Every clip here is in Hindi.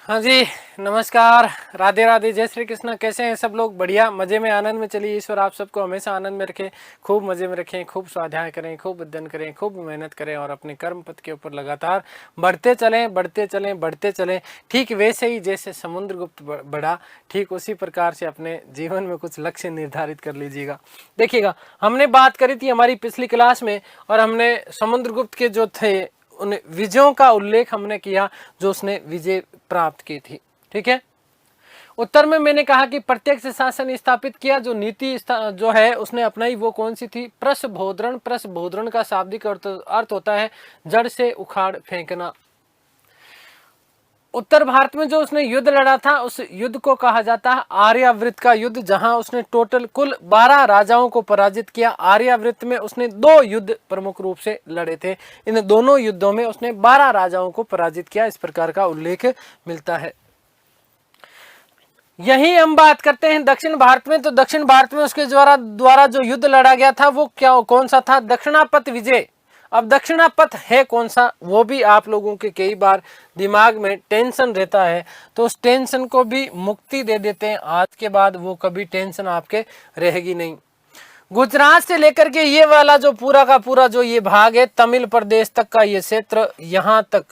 हाँ जी, नमस्कार, राधे राधे, जय श्री कृष्ण। कैसे हैं सब लोग? बढ़िया, मजे में, आनंद में। चलिए, ईश्वर आप सबको हमेशा आनंद में रखें, खूब मजे में रखें, खूब स्वाध्याय करें, खूब अध्ययन करें, खूब मेहनत करें और अपने कर्म पथ के ऊपर लगातार बढ़ते चलें, बढ़ते चलें, बढ़ते चलें। ठीक वैसे ही जैसे समुद्रगुप्त बढ़ा, ठीक उसी प्रकार से अपने जीवन में कुछ लक्ष्य निर्धारित कर लीजिएगा। देखिएगा, हमने बात करी थी हमारी पिछली क्लास में और हमने समुद्रगुप्त के जो थे उन विजयों का उल्लेख हमने किया जो उसने विजय प्राप्त की थी। ठीक है, उत्तर में मैंने कहा कि प्रत्यक्ष शासन स्थापित किया। जो नीति जो है उसने अपनाई वो कौन सी थी? प्रसबोधरण। प्रसबोधरण का शाब्दिक अर्थ होता है जड़ से उखाड़ फेंकना। उत्तर भारत में जो उसने युद्ध लड़ा था उस युद्ध को कहा जाता है आर्यावृत का युद्ध, जहां उसने टोटल कुल 12 राजाओं को पराजित किया। आर्यावृत में उसने 2 युद्ध प्रमुख रूप से लड़े थे। इन दोनों युद्धों में उसने 12 राजाओं को पराजित किया, इस प्रकार का उल्लेख मिलता है। यही हम बात करते हैं दक्षिण भारत में। तो दक्षिण भारत में उसके द्वारा जो युद्ध लड़ा गया था वो क्या कौन सा था? दक्षिणापथ विजय। अब दक्षिणापथ है कौन सा, वो भी आप लोगों के कई बार दिमाग में टेंशन रहता है, तो उस टेंशन को भी मुक्ति दे देते हैं। आज के बाद वो कभी टेंशन आपके रहेगी नहीं। गुजरात से लेकर के ये वाला जो पूरा का पूरा जो ये भाग है, तमिल प्रदेश तक का ये क्षेत्र, यहाँ तक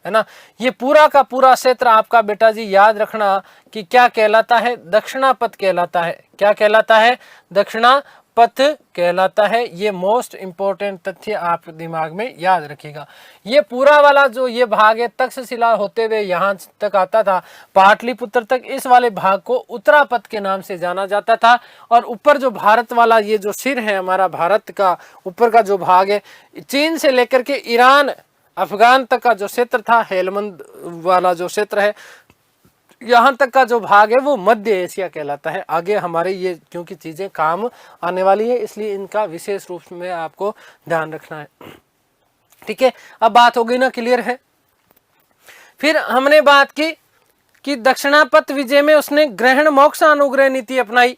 है ना, ये पूरा का पूरा क्षेत्र आपका बेटा जी याद रखना कि क्या कहलाता है? दक्षिणापथ कहलाता है। क्या कहलाता है? दक्षिणापथ कहलाता है। ये मोस्ट इंपॉर्टेंट तथ्य आप दिमाग में याद रखिएगा। ये पूरा वाला जो ये भाग है तक्षशिला होते हुए यहाँ तक आता था, पाटलिपुत्र तक। इस वाले भाग को उत्तरापथ के नाम से जाना जाता था। और ऊपर जो भारत वाला ये जो सिर है हमारा भारत का, ऊपर का जो भाग है, चीन से लेकर के ईरान अफगान तक का जो क्षेत्र था, हेलमंद वाला जो क्षेत्र है, यहाँ तक का जो भाग है वो मध्य एशिया कहलाता है। आगे हमारे ये क्योंकि चीजें काम आने वाली है, इसलिए इनका विशेष रूप में आपको ध्यान रखना है। ठीक है, अब बात हो गई ना, क्लियर है? फिर हमने बात की कि दक्षिणापथ विजय में उसने ग्रहण मोक्ष अनुग्रह नीति अपनाई।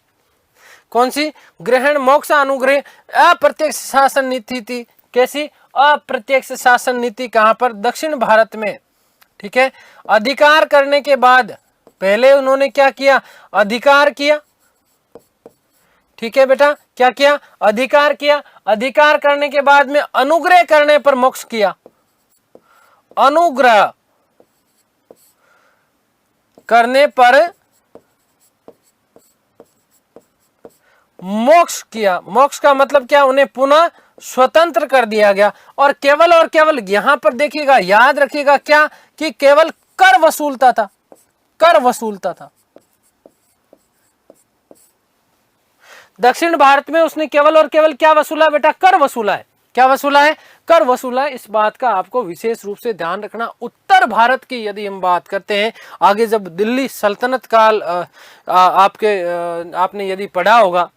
कौन सी? ग्रहण मोक्ष अनुग्रह, अप्रत्यक्ष शासन नीति थी। कैसी? अप्रत्यक्ष शासन नीति। कहां पर? दक्षिण भारत में। ठीक है, अधिकार करने के बाद पहले उन्होंने क्या किया? अधिकार किया। ठीक है बेटा, क्या किया? अधिकार किया। अधिकार करने के बाद में अनुग्रह करने पर मोक्ष किया। अनुग्रह करने पर मोक्ष किया। मोक्ष का मतलब क्या? उन्हें पुनः स्वतंत्र कर दिया गया। और केवल यहां पर देखिएगा, याद रखिएगा क्या, कि केवल कर वसूलता था। कर वसूलता था। दक्षिण भारत में उसने केवल क्या वसूला बेटा? कर वसूला है। क्या वसूला है? कर वसूला है। इस बात का आपको विशेष रूप से ध्यान रखना। उत्तर भारत की यदि हम बात करते हैं, आगे जब दिल्ली सल्तनत काल आपने यदि पढ़ा होगा,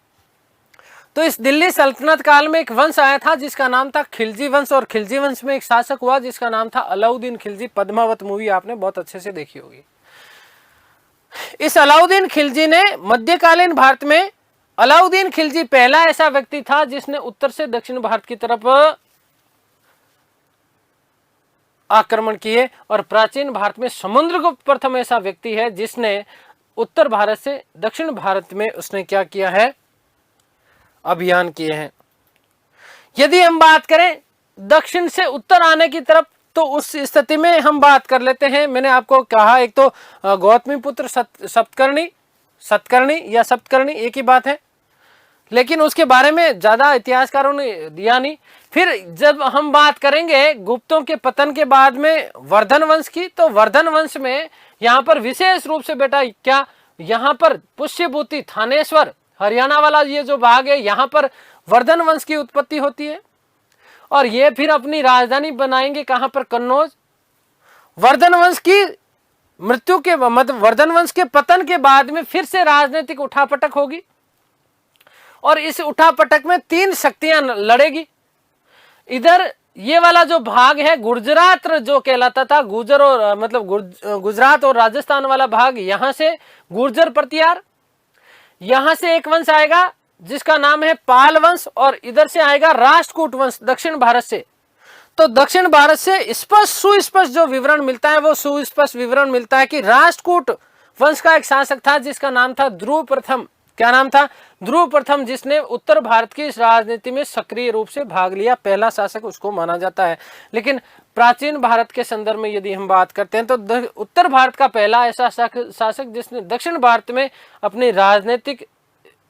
तो इस दिल्ली सल्तनत काल में एक वंश आया था जिसका नाम था खिलजी वंश। और खिलजी वंश में एक शासक हुआ जिसका नाम था अलाउद्दीन खिलजी। पद्मावत मूवी आपने बहुत अच्छे से देखी होगी। इस अलाउद्दीन खिलजी ने मध्यकालीन भारत में, अलाउद्दीन खिलजी पहला ऐसा व्यक्ति था जिसने उत्तर से दक्षिण भारत की तरफ आक्रमण किए। और प्राचीन भारत में समुद्रगुप्त प्रथम ऐसा व्यक्ति है जिसने उत्तर भारत से दक्षिण भारत में उसने क्या किया है? अभियान किए हैं। यदि हम बात करें दक्षिण से उत्तर आने की तरफ, तो उस स्थिति में हम बात कर लेते हैं। मैंने आपको कहा एक तो गौतमीपुत्र सतकर्णी या सप्तकर्णी एक ही बात है, लेकिन उसके बारे में ज्यादा इतिहासकारों ने दिया नहीं। फिर जब हम बात करेंगे गुप्तों के पतन के बाद में वर्धन वंश की, तो वर्धन वंश में यहाँ पर विशेष रूप से बेटा क्या, यहाँ पर पुष्यभूति थानेश्वर हरियाणा वाला ये जो भाग है, यहाँ पर वर्धन वंश की उत्पत्ति होती है। और ये फिर अपनी राजधानी बनाएंगे कहां पर? कन्नौज। वर्धन वंश की मृत्यु के मतलब वर्धन वंश के पतन के बाद में फिर से राजनीतिक उठापटक होगी। और इस उठापटक में 3 शक्तियां लड़ेगी। इधर ये वाला जो भाग है गुजरात जो कहलाता था, गुर्जर और मतलब गुजरात और राजस्थान वाला भाग, यहां से गुर्जर प्रतिहार। यहां से एक वंश आएगा जिसका नाम है पाल वंश, और इधर से आएगा राष्ट्रकूट वंश दक्षिण भारत से। तो दक्षिण भारत से स्पष्ट सुस्पष्ट जो विवरण मिलता है वो सुस्पष्ट विवरण मिलता है कि राष्ट्रकूट वंश का एक शासक था जिसका नाम था ध्रुव प्रथम। क्या नाम था? ध्रुव प्रथम, जिसने उत्तर भारत की इस राजनीति में सक्रिय रूप से भाग लिया, पहला शासक उसको माना जाता है। लेकिन प्राचीन भारत के संदर्भ में यदि हम बात करते हैं तो उत्तर भारत का पहला ऐसा शासक जिसने दक्षिण भारत में अपनी राजनीतिक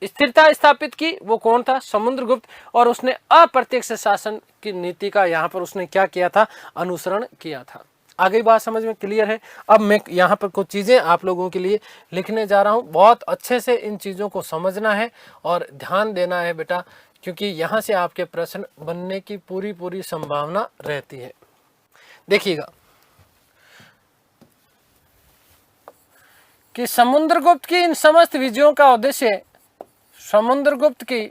स्थिरता स्थापित की वो कौन था? समुद्रगुप्त। और उसने अप्रत्यक्ष शासन की नीति का यहाँ पर उसने क्या किया था? अनुसरण किया था। आगे बात समझ में क्लियर है? अब मैं यहाँ पर कुछ चीजें आप लोगों के लिए लिखने जा रहा हूँ। बहुत अच्छे से इन चीजों को समझना है और ध्यान देना है बेटा, क्योंकि यहाँ से आपके प्रश्न बनने की पूरी संभावना रहती है। देखिएगा कि समुद्रगुप्त की इन समस्त विजयों का उद्देश्य, समुद्रगुप्त की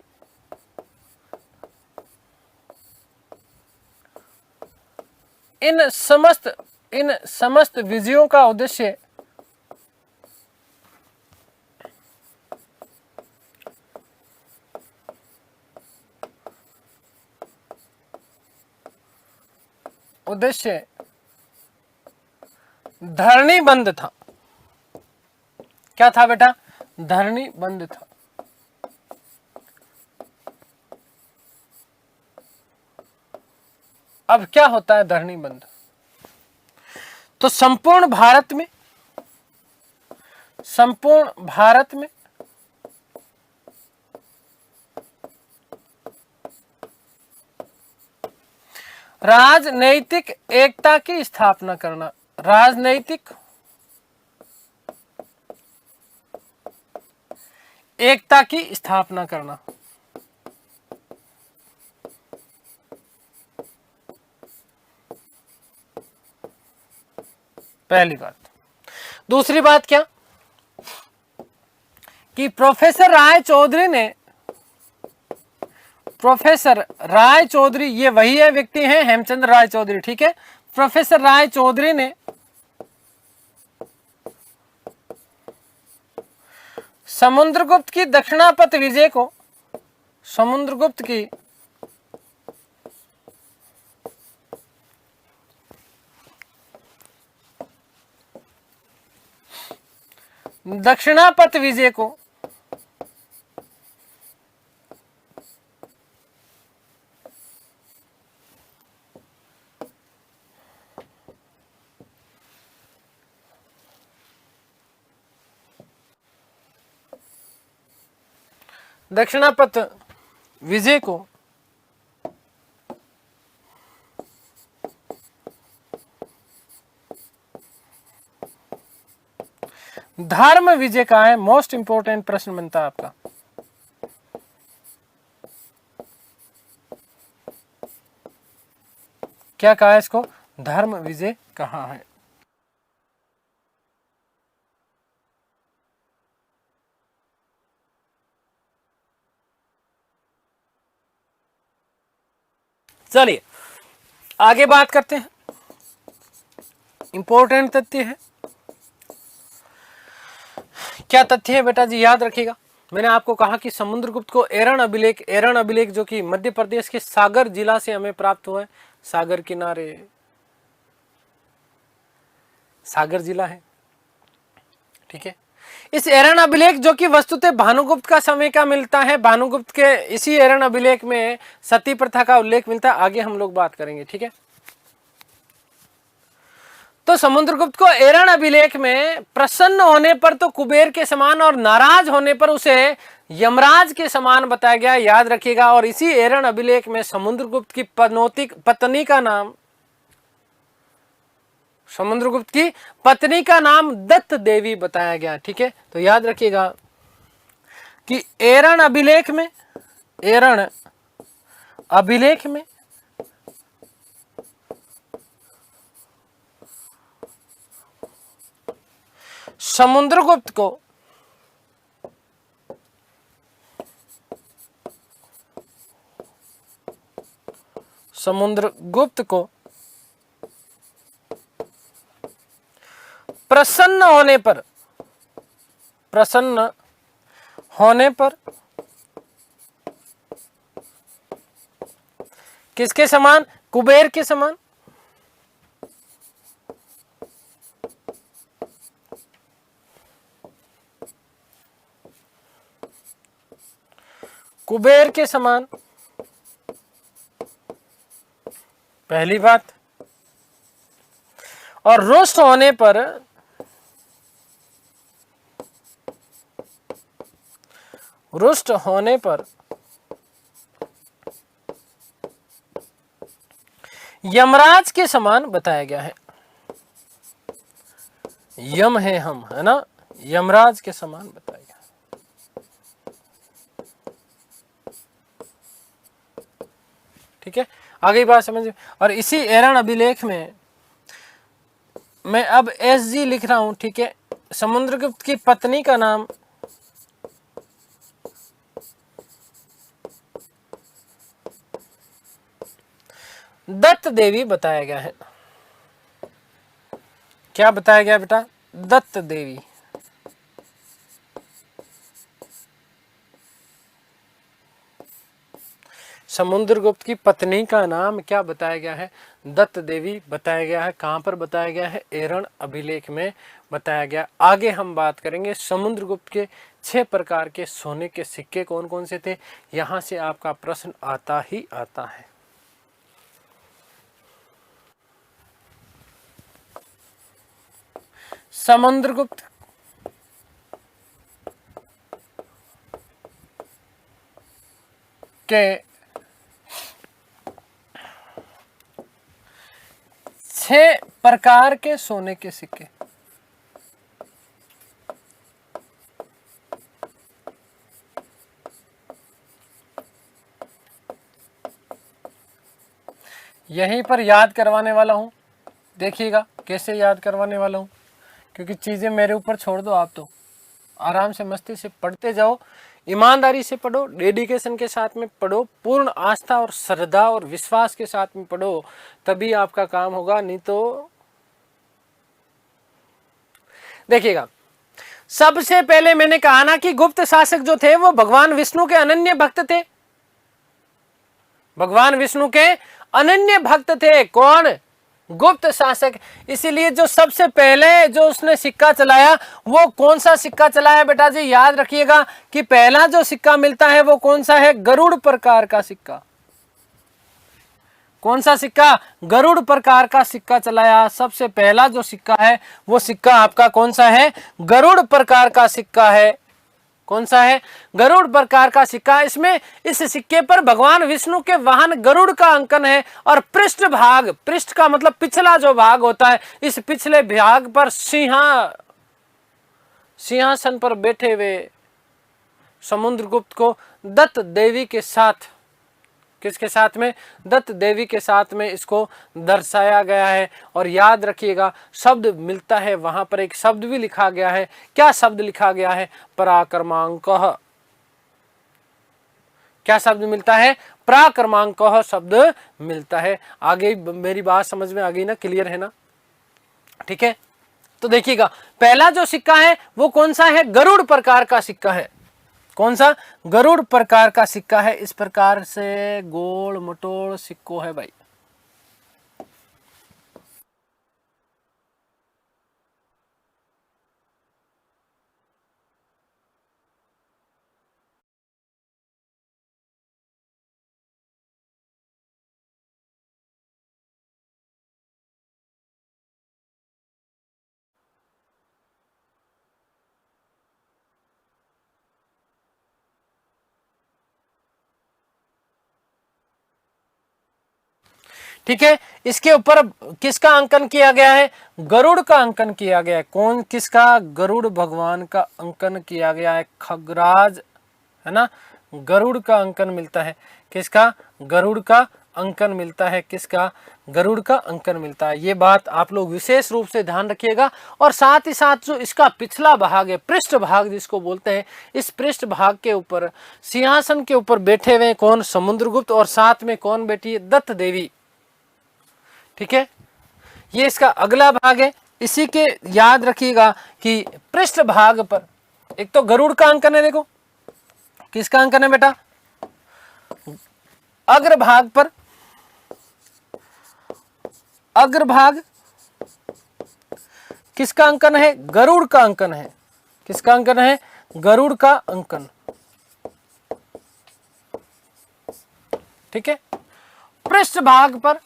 इन समस्त विजयों का उद्देश्य धरणी बंद था। क्या था बेटा? धरणी बंद था। अब क्या होता है धरणी बंद? तो संपूर्ण भारत में राजनैतिक एकता की स्थापना करना, राजनैतिक एकता की स्थापना करना। पहली बात। दूसरी बात क्या कि प्रोफेसर राय चौधरी, ये वही है व्यक्ति हैं हेमचंद्र राय चौधरी, ठीक है। प्रोफेसर राय चौधरी ने समुद्रगुप्त की दक्षिणापथ विजय को, समुद्रगुप्त की दक्षिणापथ विजय को दक्षिणापथ विजय को धर्म विजय का है। मोस्ट इंपोर्टेंट प्रश्न बनता है आपका। क्या कहा है इसको? धर्म विजय कहा है। चलिए आगे बात करते हैं। इंपॉर्टेंट तथ्य है। क्या तथ्य है बेटा जी? याद रखिएगा, मैंने आपको कहा कि समुद्रगुप्त को एरन अभिलेख जो कि मध्य प्रदेश के सागर जिला से हमें प्राप्त हुआ है। सागर किनारे सागर जिला है, ठीक है। इस एरन अभिलेख जो कि वस्तुतः भानुगुप्त का समय का मिलता है, भानुगुप्त के इसी एरन अभिलेख में सती प्रथा का उल्लेख मिलता है। आगे हम लोग बात करेंगे, ठीक है। तो समुद्रगुप्त को एरन अभिलेख में प्रसन्न होने पर तो कुबेर के समान और नाराज होने पर उसे यमराज के समान बताया गया, याद रखिएगा। और इसी एरन अभिलेख में समुद्रगुप्त की पत्नी का नाम, समुद्रगुप्त की पत्नी का नाम दत्त देवी बताया गया, ठीक है। तो याद रखिएगा कि एरन अभिलेख में समुद्रगुप्त को प्रसन्न होने पर किसके समान? कुबेर के समान, कुबेर के समान, पहली बात। और रुष्ट होने पर, रुष्ट होने पर यमराज के समान बताया गया है। यम है हम, है ना, यमराज के समान बताया गया। ठीक है, आगे बात समझ। और इसी एरण अभिलेख में मैं अब एस जी लिख रहा हूं। ठीक है, समुद्रगुप्त की पत्नी का नाम दत्त देवी बताया गया है। क्या बताया गया बेटा? दत्त देवी। समुद्रगुप्त की पत्नी का नाम क्या बताया गया है? दत्त देवी बताया गया है। कहां पर बताया गया है? एरण अभिलेख में बताया गया। आगे हम बात करेंगे समुद्रगुप्त के 6 प्रकार के सोने के सिक्के कौन कौन से थे। यहां से आपका प्रश्न आता ही आता है। समुद्रगुप्त के 6 प्रकार के सोने के सिक्के। यहीं पर याद करवाने वाला हूं, देखिएगा कैसे याद करवाने वाला हूं, क्योंकि चीजें मेरे ऊपर छोड़ दो, आप तो आराम से मस्ती से पढ़ते जाओ, ईमानदारी से पढ़ो, डेडिकेशन के साथ में पढ़ो, पूर्ण आस्था और श्रद्धा और विश्वास के साथ में पढ़ो, तभी आपका काम होगा। नहीं तो देखिएगा, सबसे पहले मैंने कहा ना कि गुप्त शासक जो थे वो भगवान विष्णु के अनन्य भक्त थे। भगवान विष्णु के अनन्य भक्त थे। कौन? गुप्त शासक। इसीलिए जो सबसे पहले जो उसने सिक्का चलाया, वो कौन सा सिक्का चलाया बेटा जी? याद रखिएगा कि पहला जो सिक्का मिलता है वो कौन सा है? गरुड़ प्रकार का सिक्का। कौन सा सिक्का? गरुड़ प्रकार का सिक्का चलाया। सबसे पहला जो सिक्का है वो सिक्का आपका कौन सा है? गरुड़ प्रकार का सिक्का है। कौन सा है? गरुड़ प्रकार का सिक्का। इसमें इस सिक्के पर भगवान विष्णु के वाहन गरुड़ का अंकन है। और पृष्ठ भाग, पृष्ठ का मतलब पिछला जो भाग होता है, इस पिछले भाग पर सिंहासन पर बैठे हुए समुद्रगुप्त को दत्त देवी के साथ, किसके साथ में? दत्त देवी के साथ में इसको दर्शाया गया है। और याद रखिएगा, शब्द मिलता है, वहां पर एक शब्द भी लिखा गया है। क्या शब्द लिखा गया है? पराक्रमांकः। क्या शब्द मिलता है? पराक्रमांकः शब्द मिलता है। आगे मेरी बात समझ में आ गई ना? क्लियर है ना? ठीक है, तो देखिएगा, पहला जो सिक्का है वो कौन सा है? गरुड़ प्रकार का सिक्का है। कौन सा? गरुड़ प्रकार का सिक्का है। इस प्रकार से गोल मटोल सिक्को है भाई। ठीक है, इसके ऊपर किसका अंकन किया गया है? गरुड़ का अंकन किया गया है। कौन? किसका? गरुड़ भगवान का अंकन किया गया है। खगराज, है ना? गरुड़ का अंकन मिलता है। किसका? गरुड़ का अंकन मिलता है। किसका? गरुड़ का अंकन मिलता है। ये बात आप लोग विशेष रूप से ध्यान रखिएगा। और साथ ही साथ जो इसका पिछला भाग है, पृष्ठ भाग जिसको बोलते हैं, इस पृष्ठ भाग के ऊपर सिंहासन के ऊपर बैठे हुए कौन? समुद्रगुप्त। और साथ में कौन बैठी है? दत्त देवी। ठीक है, ये इसका अगला भाग है। इसी के याद रखिएगा कि पृष्ठ भाग पर एक तो गरुड़ का अंकन है। देखो किसका अंकन है बेटा? अग्र भाग पर अग्रभाग किसका अंकन है? गरुड़ का अंकन है। किसका अंकन है? गरुड़ का अंकन। ठीक है। पृष्ठभाग पर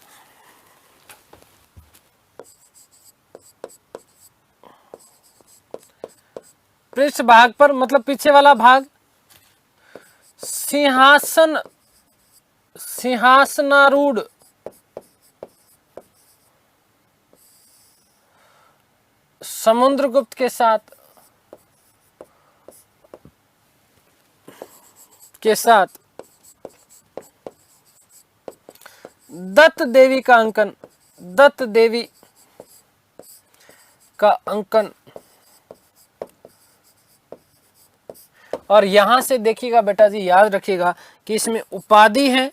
पृष्ठभाग पर मतलब पीछे वाला भाग, सिंहासन, सिंहासनारूढ़ समुद्रगुप्त के साथ दत्त देवी का अंकन, दत्त देवी का अंकन। और यहां से देखिएगा बेटा जी, याद रखिएगा कि इसमें उपाधि है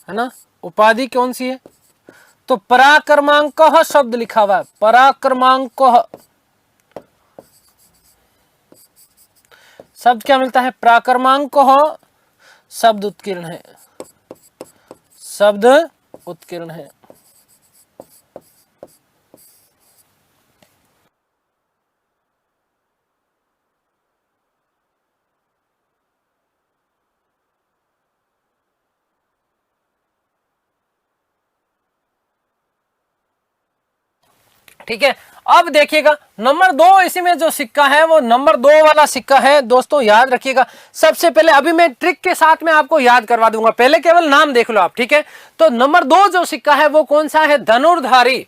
ना? उपाधि कौन सी है? तो पराक्रमांक शब्द लिखा हुआ है, पराक्रमांक शब्द क्या मिलता है? पराक्रमांक शब्द उत्कीर्ण है, शब्द उत्कीर्ण है। ठीक है। अब देखिएगा नंबर 2, इसी में जो सिक्का है वो नंबर 2 वाला सिक्का है दोस्तों, याद रखिएगा। सबसे पहले अभी मैं ट्रिक के साथ में आपको याद करवा दूंगा, पहले केवल नाम देख लो आप। ठीक है। तो नंबर 2 जो सिक्का है वो कौन सा है? धनुर्धारी।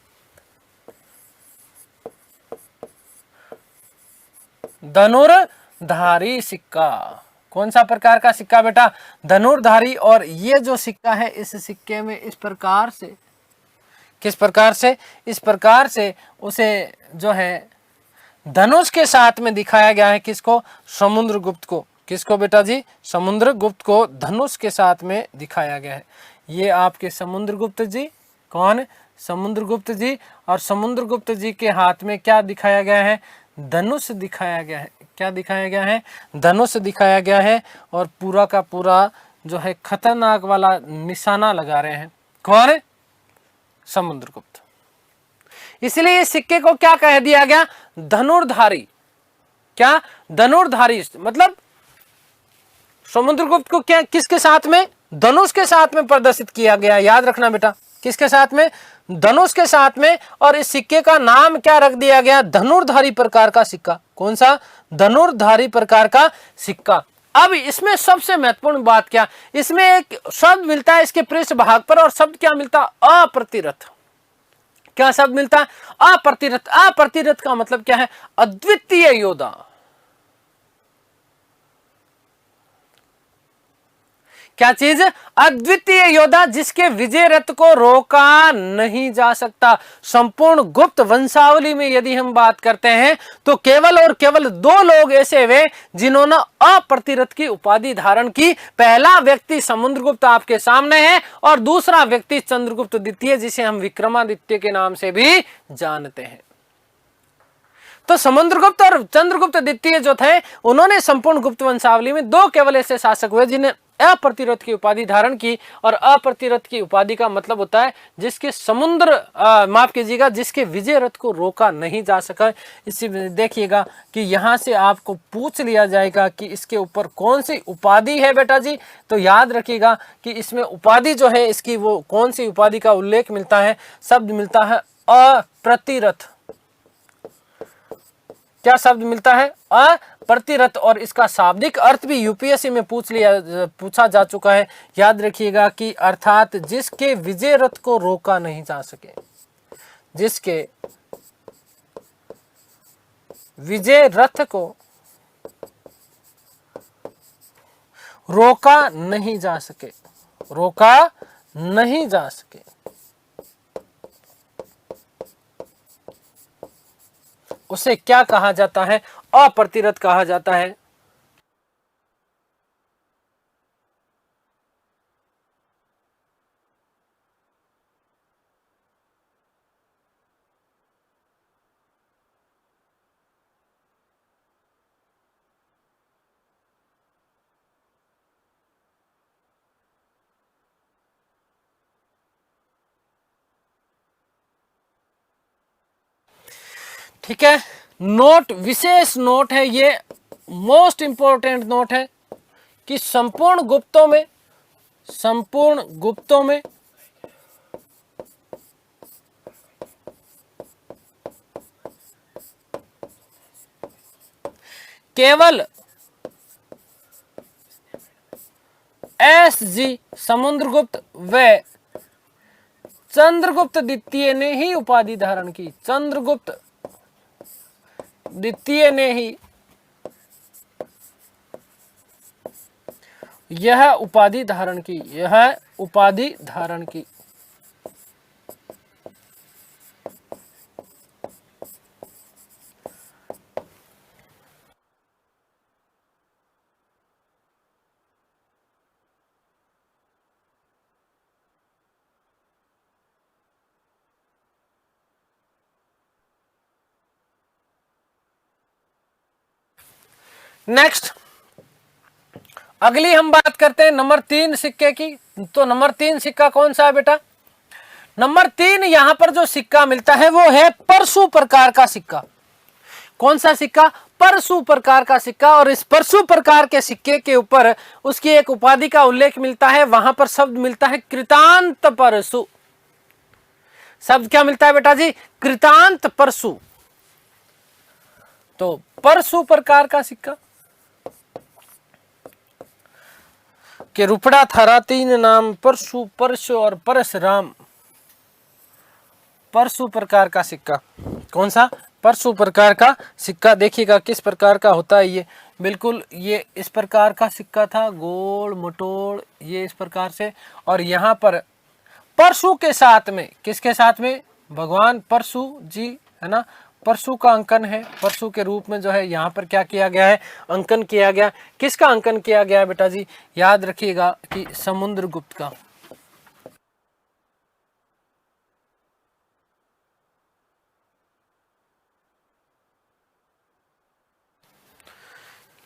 धनुर्धारी सिक्का। कौन सा प्रकार का सिक्का बेटा? धनुर्धारी। और ये जो सिक्का है, इस सिक्के में इस प्रकार से, किस प्रकार से? इस प्रकार से उसे जो है धनुष के साथ में दिखाया गया है। किसको? समुद्रगुप्त को। किसको बेटा जी? समुद्रगुप्त को धनुष के साथ में दिखाया गया है। ये आपके समुद्रगुप्त जी, कौन? समुद्रगुप्त जी। और समुद्रगुप्त जी के हाथ में क्या दिखाया गया है? धनुष दिखाया गया है। क्या दिखाया गया है? धनुष दिखाया गया है। और पूरा का पूरा जो है खतरनाक वाला निशाना लगा रहे हैं। कौन? समुद्रगुप्त। इसलिए इस सिक्के को क्या कह दिया गया? धनुर्धारी। क्या? धनुर्धारी। मतलब समुद्रगुप्त को क्या, किसके साथ में? धनुष के साथ में प्रदर्शित किया गया। याद रखना बेटा, किसके साथ में? धनुष के साथ में। और इस सिक्के का नाम क्या रख दिया गया? धनुर्धारी प्रकार का सिक्का। कौन सा? धनुर्धारी प्रकार का सिक्का। अब इसमें सबसे महत्वपूर्ण बात क्या? इसमें एक शब्द मिलता है इसके पृष्ठभाग पर, और शब्द क्या मिलता? अप्रतिरथ। क्या शब्द मिलता है? अप्रतिरथ। अप्रतिरथ का मतलब क्या है? अद्वितीय योद्धा। क्या चीज? अद्वितीय योद्धा, जिसके विजय रथ को रोका नहीं जा सकता। संपूर्ण गुप्त वंशावली में यदि हम बात करते हैं तो केवल और केवल 2 लोग ऐसे हुए जिन्होंने अप्रतिरथ की उपाधि धारण की। पहला व्यक्ति समुद्रगुप्त आपके सामने है, और दूसरा व्यक्ति चंद्रगुप्त द्वितीय, जिसे हम विक्रमादित्य के नाम से भी जानते हैं। तो समुद्रगुप्त और चंद्रगुप्त द्वितीय जो थे, उन्होंने संपूर्ण गुप्त वंशावली में 2 केवल ऐसे शासक हुए जिन्हें अप्रतिरथ की उपाधि धारण की। और अप्रतिरथ की उपाधि का मतलब होता है जिसके माफ कीजिएगा, जिसके विजय रथ को रोका नहीं जा सका। इसी देखिएगा कि यहां से आपको पूछ लिया जाएगा कि इसके ऊपर कौन सी उपाधि है बेटा जी। तो याद रखिएगा कि इसमें उपाधि जो है इसकी, वो कौन सी उपाधि का उल्लेख मिलता है? शब्द मिलता है अप्रतिरथ। क्या शब्द मिलता है? अप्रतिरथ। और इसका शाब्दिक अर्थ भी यूपीएससी में पूछा जा चुका है। याद रखिएगा कि अर्थात जिसके विजय रथ को रोका नहीं जा सके, जिसके विजय रथ को रोका नहीं जा सके, रोका नहीं जा सके, उसे क्या कहा जाता है? अप्रतिरथ कहा जाता है। ठीक है। नोट, विशेष नोट है ये, मोस्ट इंपॉर्टेंट नोट है कि संपूर्ण गुप्तों में केवल SG समुद्रगुप्त व चंद्रगुप्त द्वितीय ने ही उपाधि धारण की। चंद्रगुप्त द्वितीय ने ही यह उपाधि धारण की, यह उपाधि धारण की। नेक्स्ट, अगली हम बात करते हैं नंबर 3 सिक्के की। तो नंबर 3 सिक्का कौन सा है बेटा? नंबर 3 यहां पर जो सिक्का मिलता है वो है परशु प्रकार का सिक्का। कौन सा सिक्का? परशु प्रकार का सिक्का। और इस परशु प्रकार के सिक्के के ऊपर उसकी एक उपाधि का उल्लेख मिलता है। वहां पर शब्द मिलता है कृतांत परशु। शब्द क्या मिलता है बेटा जी? कृतांत परशु। तो परशु प्रकार का सिक्का के रुपड़ा थारा 3 नाम परशु, परशु और परशुराम। परशु प्रकार का सिक्का कौन सा? परशु प्रकार का सिक्का। देखिएगा किस प्रकार का होता है ये। बिल्कुल ये इस प्रकार का सिक्का था, गोल मटोल, ये इस प्रकार से। और यहाँ पर परशु के साथ में, किसके साथ में? भगवान परशु जी, है ना। परशु का अंकन है, परशु के रूप में जो है यहाँ पर क्या किया गया है? अंकन किया गया। किसका अंकन किया गया है बेटा जी? याद रखिएगा कि समुद्रगुप्त का।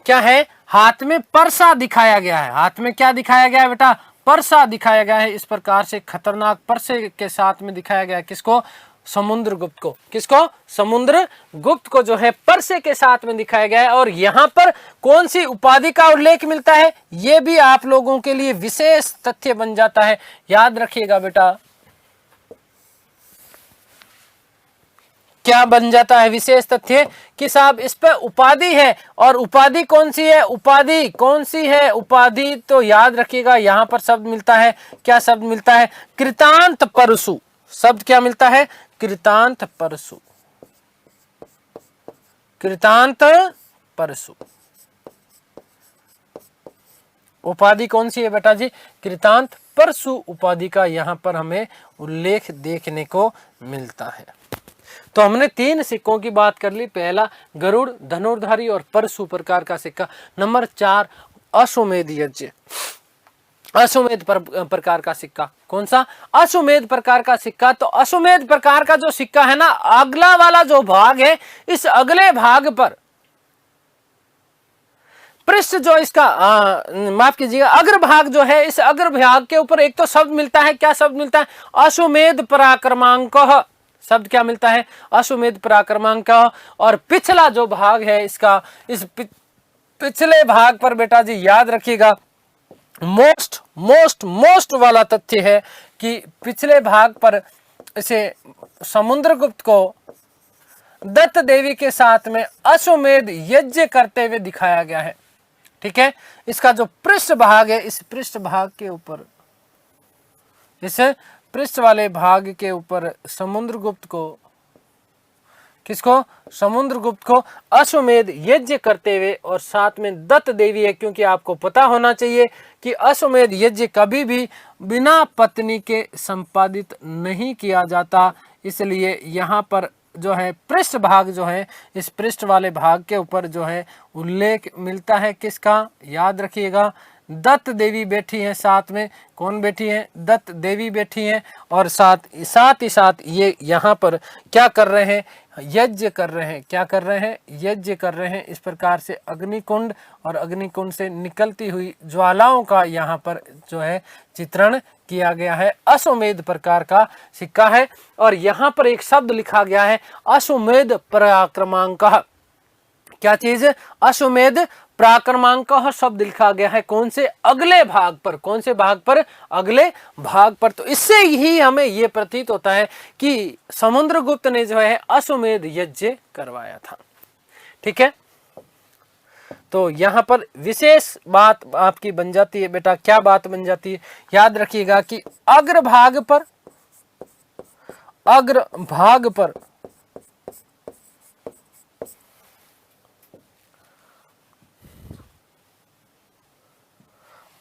क्या है? हाथ में परसा दिखाया गया है। हाथ में क्या दिखाया गया है बेटा? परसा दिखाया गया है। इस प्रकार से खतरनाक परसे के साथ में दिखाया गया है। किसको? समुद्रगुप्त को। किसको? समुद्रगुप्त को जो है परसे के साथ में दिखाया गया है। और यहाँ पर कौन सी उपाधि का उल्लेख मिलता है? ये भी आप लोगों के लिए विशेष तथ्य बन जाता है। याद रखिएगा बेटा, क्या बन जाता है विशेष तथ्य? कि साहब इस पे उपाधि है। और उपाधि कौन सी है? उपाधि कौन सी है? उपाधि तो याद रखिएगा यहाँ पर शब्द मिलता है। क्या शब्द मिलता है? कृतांत परशु। शब्द क्या मिलता है? कृतांत परशु। कृतांत परशु उपाधि कौन सी है बेटा जी? कृतांत परशु उपाधि का यहाँ पर हमें उल्लेख देखने को मिलता है। तो हमने 3 सिक्कों की बात कर ली। पहला गरुड़, धनुर्धारी और परशु प्रकार का सिक्का। नंबर 4 अश्वमेध यज्ञ, अश्वमेध प्रकार का सिक्का। कौन सा? अश्वमेध प्रकार का सिक्का। तो अश्वमेध प्रकार का जो सिक्का है ना, अगला वाला जो भाग है, इस अगले भाग पर पृष्ठ जो इसका माफ कीजिएगा, अग्रभाग जो है, इस अग्रभाग के ऊपर एक तो शब्द मिलता है। क्या शब्द मिलता है? अश्वमेध पराक्रमांकः। शब्द क्या मिलता है? अश्वमेध पराक्रमांकः। और पिछला जो भाग है इसका, इस पिछले भाग पर बेटा जी याद रखिएगा, मोस्ट मोस्ट मोस्ट वाला तथ्य है कि पिछले भाग पर इसे समुद्रगुप्त को दत्त देवी के साथ में अश्वमेध यज्ञ करते हुए दिखाया गया है। ठीक है। इसका जो पृष्ठ भाग है, इस पृष्ठ भाग के ऊपर, इस पृष्ठ वाले भाग के ऊपर समुद्रगुप्त को, किसको? समुद्रगुप्त को अश्वमेध यज्ञ करते हुए, और साथ में दत्त देवी है। क्योंकि आपको पता होना चाहिए कि अश्वमेध यज्ञ कभी भी बिना पत्नी के संपादित नहीं किया जाता। इसलिए यहाँ पर जो है पृष्ठ भाग जो है, इस पृष्ठ वाले भाग के ऊपर जो है उल्लेख मिलता है। किसका? याद रखिएगा, दत्त देवी बैठी हैं साथ में। कौन बैठी है? दत्त देवी बैठी हैं। और साथ ही साथ ये यहाँ पर क्या कर रहे हैं? यज्ञ कर रहे हैं। क्या कर रहे हैं? यज्ञ कर रहे हैं। इस प्रकार से अग्निकुंड और अग्निकुंड से निकलती हुई ज्वालाओं का यहाँ पर जो है चित्रण किया गया है। अश्वमेध प्रकार का सिक्का है और यहाँ पर एक शब्द लिखा गया है अश्वमेध पराक्रमांकः। क्या चीज? अश्वमेध पराक्रमांकः शब्द लिखा गया है। कौन से? अगले भाग पर। कौन से भाग पर? अगले भाग पर। तो इससे ही हमें यह प्रतीत होता है कि समुद्रगुप्त ने जो है अश्वमेध यज्ञ करवाया था। ठीक है, तो यहां पर विशेष बात आपकी बन जाती है बेटा। क्या बात बन जाती है? याद रखिएगा कि अग्रभाग पर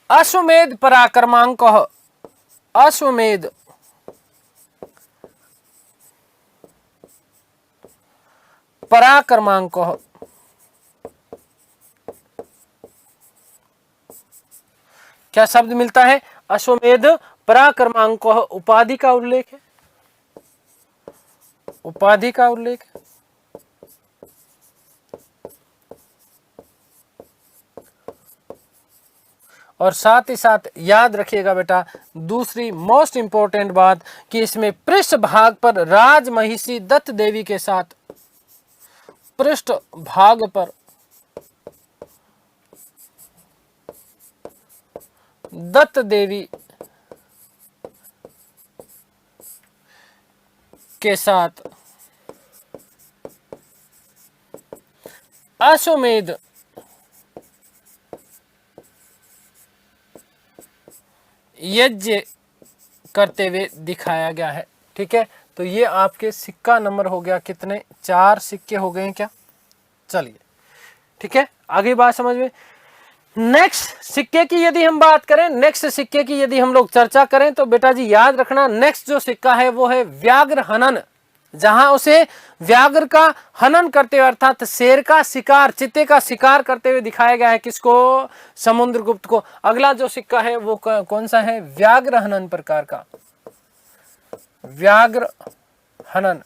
अश्वमेध पराक्रमांकः, अश्वमेध पराक्रमांकः क्या शब्द मिलता है? अश्वमेध पराक्रमांकः उपाधि का उल्लेख है। उपाधि का उल्लेख है। और साथ ही साथ याद रखिएगा बेटा दूसरी मोस्ट इंपॉर्टेंट बात कि इसमें पृष्ठ भाग पर राजमहिषी दत्त देवी के साथ, पृष्ठ भाग पर दत्त देवी के साथ अश्वमेध यज्ञ करते हुए दिखाया गया है। ठीक है, तो ये आपके सिक्का नंबर हो गया कितने? 4 सिक्के हो गए क्या? चलिए ठीक है, आगे बात समझ में। नेक्स्ट सिक्के की यदि हम बात करें, नेक्स्ट सिक्के की यदि हम लोग चर्चा करें तो बेटा जी याद रखना नेक्स्ट जो सिक्का है वो है व्याघ्र हनन। जहां उसे व्याघ्र का हनन करते हुए अर्थात शेर का शिकार, चित्ते का शिकार करते हुए दिखाया गया है। किसको? समुद्रगुप्त को। अगला जो सिक्का है वो कौन सा है? व्याघ्र हनन प्रकार का, व्याघ्र हनन।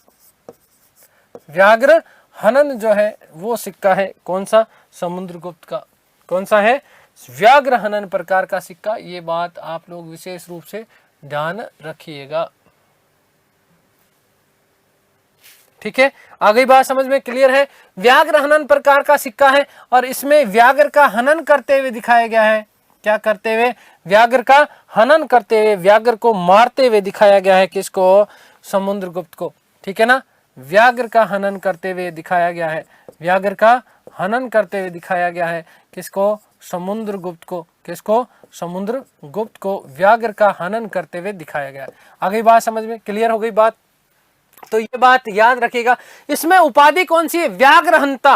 व्याघ्र हनन जो है वो सिक्का है कौन सा? समुद्रगुप्त का। कौन सा है? व्याघ्र हनन प्रकार का सिक्का। ये बात आप लोग विशेष रूप से ध्यान रखिएगा। ठीक है, आगे बात समझ में क्लियर है। व्याघ्र हनन प्रकार का सिक्का है और इसमें व्याघ्र का हनन करते हुए दिखाया गया है। क्या करते हुए? व्याघ्र का हनन करते हुए, व्याघ्र को मारते हुए दिखाया गया है। किसको? समुद्रगुप्त को। ठीक है ना, व्याघ्र का हनन करते हुए दिखाया गया है। व्याघ्र का हनन करते हुए दिखाया गया है। किसको? समुद्रगुप्त को। किसको? समुद्रगुप्त को व्याघ्र का हनन करते हुए दिखाया गया है। आगे बात समझ में क्लियर हो गई बात? तो ये बात याद रखिएगा। इसमें उपाधि कौन सी है? व्याघ्रहंता।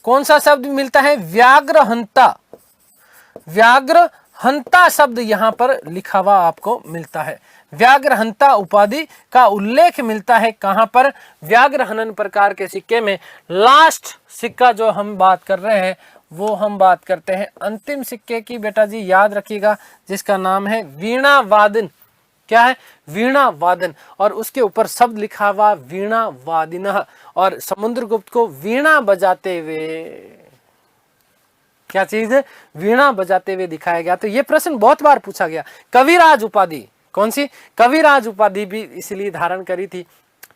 कौन सा शब्द मिलता है? व्याघ्रहंता। व्याघ्रहंता शब्द यहां पर लिखा हुआ आपको मिलता है। व्याघ्रहंता उपाधि का उल्लेख मिलता है कहां पर? व्याघ्र हनन प्रकार के सिक्के में। लास्ट सिक्का जो हम बात कर रहे हैं वो हम बात करते हैं अंतिम सिक्के की बेटा जी, याद रखिएगा, जिसका नाम है वीणा वादन। क्या है? वीणा वादन। और उसके ऊपर शब्द लिखा हुआ वीणा वादिनः। और समुद्रगुप्त को वीणा बजाते हुए, क्या चीज है? वीणा बजाते हुए दिखाया गया। तो ये प्रश्न बहुत बार पूछा गया। कविराज उपाधि, कौन सी? कविराज उपाधि भी इसलिए धारण करी थी।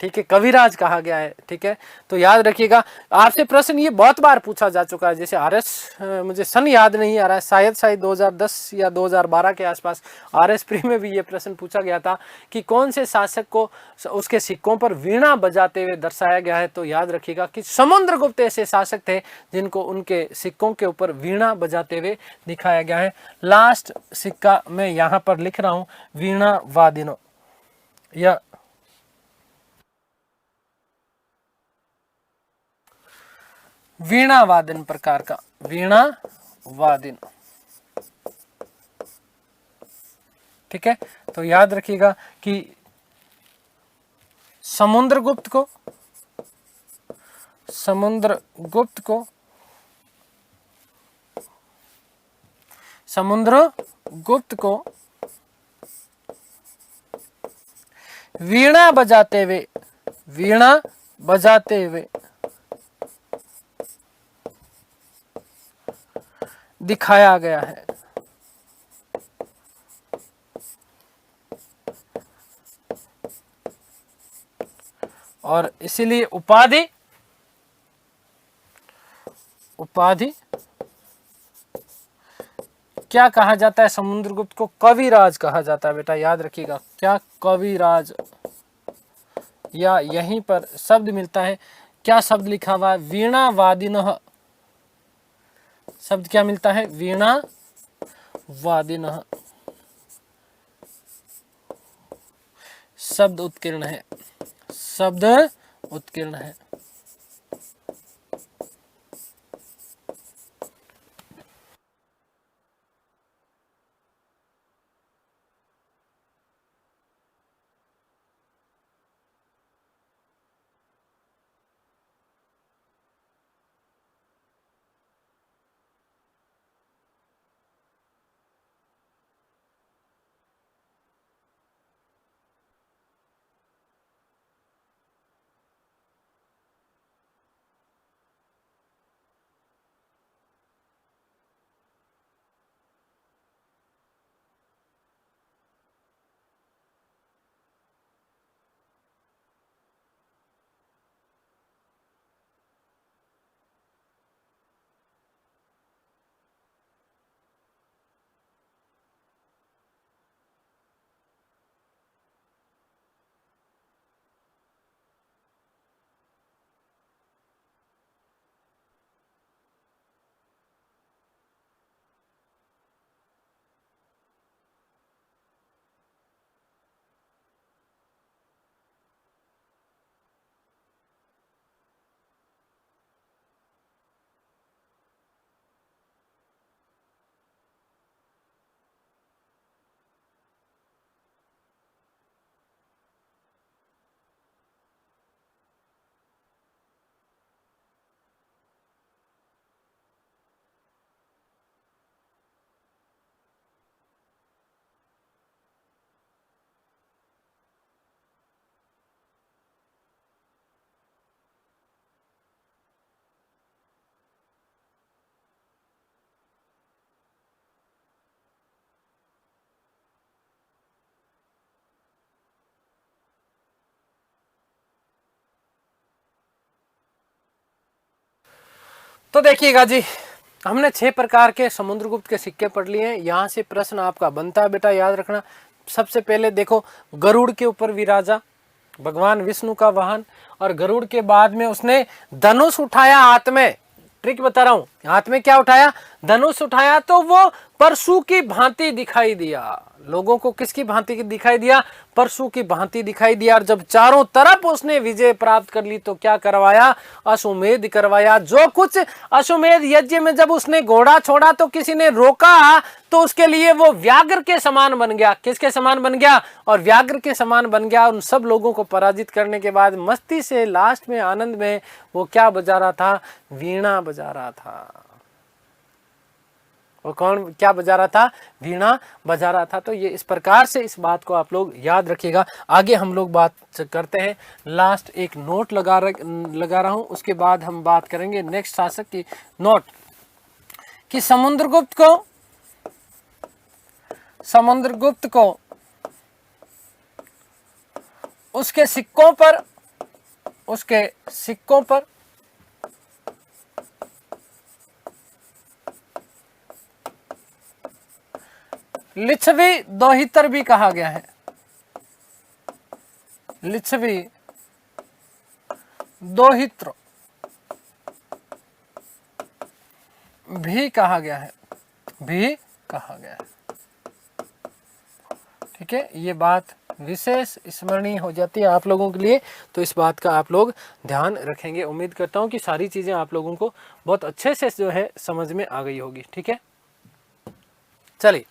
ठीक है, कविराज कहा गया है। ठीक है, तो याद रखिएगा आपसे प्रश्न ये बहुत बार पूछा जा चुका है। जैसे आरएस, मुझे सन याद नहीं आ रहा है, शायद 2010 या 2012 के आसपास आरएस प्री में भी ये प्रश्न पूछा गया था कि कौन से शासक को उसके सिक्कों पर वीणा बजाते हुए दर्शाया गया है। तो याद रखिएगा कि समुद्रगुप्त ऐसे शासक थे जिनको उनके सिक्कों के ऊपर वीणा बजाते हुए दिखाया गया है। लास्ट सिक्का मैं यहाँ पर लिख रहा हूँ वीणा वादिनो, या वीणा वादन प्रकार का, वीणा वादिन। ठीक है, तो याद रखिएगा कि समुद्रगुप्त को समुद्रगुप्त को वीणा बजाते हुए दिखाया गया है। और इसीलिए उपाधि क्या कहा जाता है? समुद्रगुप्त को कविराज कहा जाता है। बेटा याद रखिएगा, क्या? कविराज। या यहीं पर शब्द मिलता है, क्या शब्द लिखा हुआ है? वीणा वादिनः। शब्द क्या मिलता है? वीणा वादिनः। शब्द उत्कीर्ण है, शब्द उत्कीर्ण है। तो देखिएगा जी, हमने 6 प्रकार के समुद्रगुप्त के सिक्के पढ़ लिए हैं। यहाँ से प्रश्न आपका बनता है बेटा, याद रखना। सबसे पहले देखो, गरुड़ के ऊपर विराजा, भगवान विष्णु का वाहन। और गरुड़ के बाद में उसने धनुष उठाया हाथ में। ट्रिक बता रहा हूं, हाथ में क्या उठाया? धनुष उठाया। तो वो परशु की भांति दिखाई दिया। लोगों को किसकी भांति दिखाई दिया? परशु की भांति दिखाई दिया। और जब चारों तरफ उसने विजय प्राप्त कर ली तो क्या करवाया? अश्वमेध करवाया। जो कुछ अश्वमेध यज्ञ में जब उसने घोड़ा छोड़ा तो किसी ने रोका तो उसके लिए वो व्याघ्र के समान बन गया। किसके समान बन गया? और व्याघ्र के समान बन गया। उन सब लोगों को पराजित करने के बाद मस्ती से लास्ट में आनंद में वो क्या बजा रहा था? वीणा बजा रहा था। वो कौन क्या बजा रहा था? वीणा बजा रहा था। तो ये इस प्रकार से इस बात को आप लोग याद रखिएगा। आगे हम लोग बात करते हैं। लास्ट एक नोट लगा रहा हूं, उसके बाद हम बात करेंगे नेक्स्ट शासक की। नोट कि समुद्रगुप्त को उसके सिक्कों पर लिच्छवी दोहित्र भी कहा गया है। लिच्छवी दोहित्र भी कहा गया है। ठीक है, ये बात विशेष स्मरणीय हो जाती है आप लोगों के लिए। तो इस बात का आप लोग ध्यान रखेंगे। उम्मीद करता हूं कि सारी चीजें आप लोगों को बहुत अच्छे से जो है समझ में आ गई होगी। ठीक है, चलिए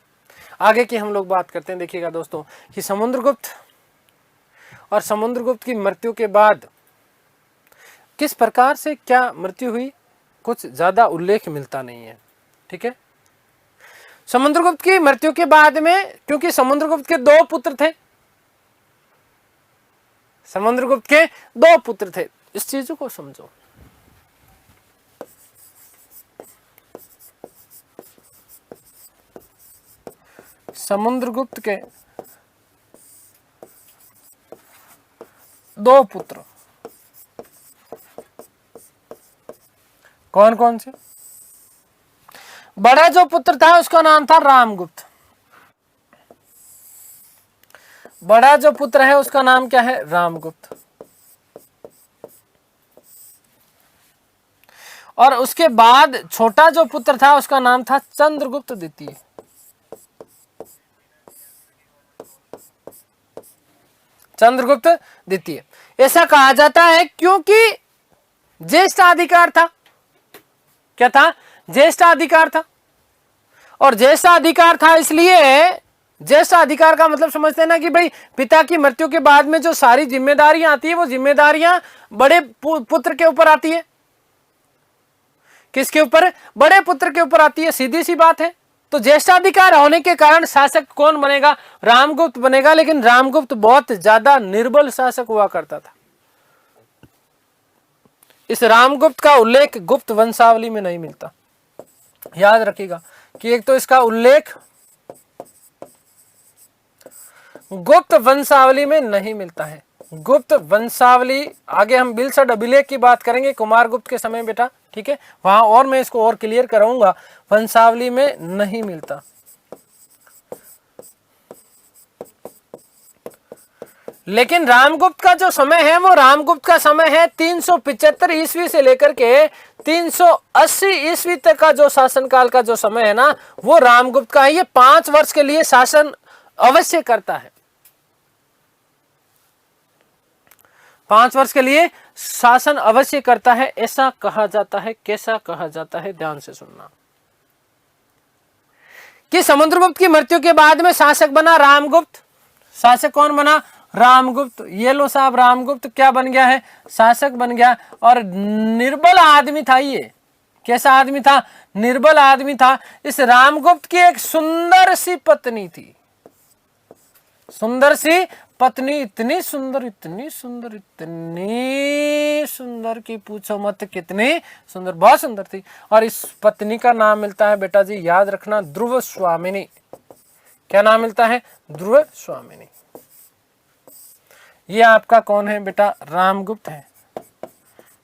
आगे की हम लोग बात करते हैं। देखिएगा दोस्तों कि समुद्रगुप्त और समुद्रगुप्त की मृत्यु के बाद किस प्रकार से क्या मृत्यु हुई, कुछ ज्यादा उल्लेख मिलता नहीं है। ठीक है, समुद्रगुप्त की मृत्यु के बाद में, क्योंकि समुद्रगुप्त के 2 पुत्र थे, समुद्रगुप्त के 2 पुत्र थे, इस चीज को समझो। समुद्रगुप्त के 2 पुत्र कौन कौन से? बड़ा जो पुत्र था उसका नाम था रामगुप्त। बड़ा जो पुत्र है उसका नाम क्या है? रामगुप्त। और उसके बाद छोटा जो पुत्र था उसका नाम था चंद्रगुप्त द्वितीय। चंद्रगुप्त द्वितीय ऐसा कहा जाता है क्योंकि ज्येष्ठ अधिकार था। क्या था? ज्येष्ठ अधिकार था। और ज्येष्ठ अधिकार था इसलिए, ज्येष्ठ अधिकार का मतलब समझते हैं ना कि भाई पिता की मृत्यु के बाद में जो सारी जिम्मेदारियां आती है वो जिम्मेदारियां बड़े पुत्र के ऊपर आती है। किसके ऊपर? बड़े पुत्र के ऊपर आती है, सीधी सी बात है। तो ज्येष्ठाधिकार होने के कारण शासक कौन बनेगा? रामगुप्त बनेगा। लेकिन रामगुप्त बहुत ज्यादा निर्बल शासक हुआ करता था। इस रामगुप्त का उल्लेख गुप्त वंशावली में नहीं मिलता। याद रखिएगा कि एक तो इसका उल्लेख गुप्त वंशावली में नहीं मिलता है। गुप्त वंशावली आगे हम बिलसड अभिलेख की बात करेंगे कुमार गुप्त के समय बेटा, ठीक है, वहां और मैं इसको और क्लियर कराऊंगा। वंशावली में नहीं मिलता। लेकिन रामगुप्त का जो समय है वो रामगुप्त का समय है 375 ईस्वी से लेकर के 380 ईस्वी तक का जो शासनकाल का जो समय है ना वो रामगुप्त का है। ये 5 वर्ष के लिए शासन अवश्य करता है। 5 वर्ष के लिए शासन अवश्य करता है, ऐसा कहा जाता है। कैसा कहा जाता है? ध्यान से सुनना कि समुद्रगुप्त की मृत्यु के बाद में शासक बना रामगुप्त। शासक कौन बना? रामगुप्त। ये लो साहब, रामगुप्त क्या बन गया है? शासक बन गया। और निर्बल आदमी था ये। कैसा आदमी था? निर्बल आदमी था। इस रामगुप्त की एक सुंदर सी पत्नी थी। सुंदर सी पत्नी, इतनी सुंदर, इतनी सुंदर, इतनी सुंदर कि पूछो मत कितनी सुंदर, बहुत सुंदर थी। और इस पत्नी का नाम मिलता है बेटा जी, याद रखना, ध्रुव स्वामिनी। क्या नाम मिलता है? ध्रुव स्वामिनी। ये आपका कौन है बेटा? रामगुप्त है।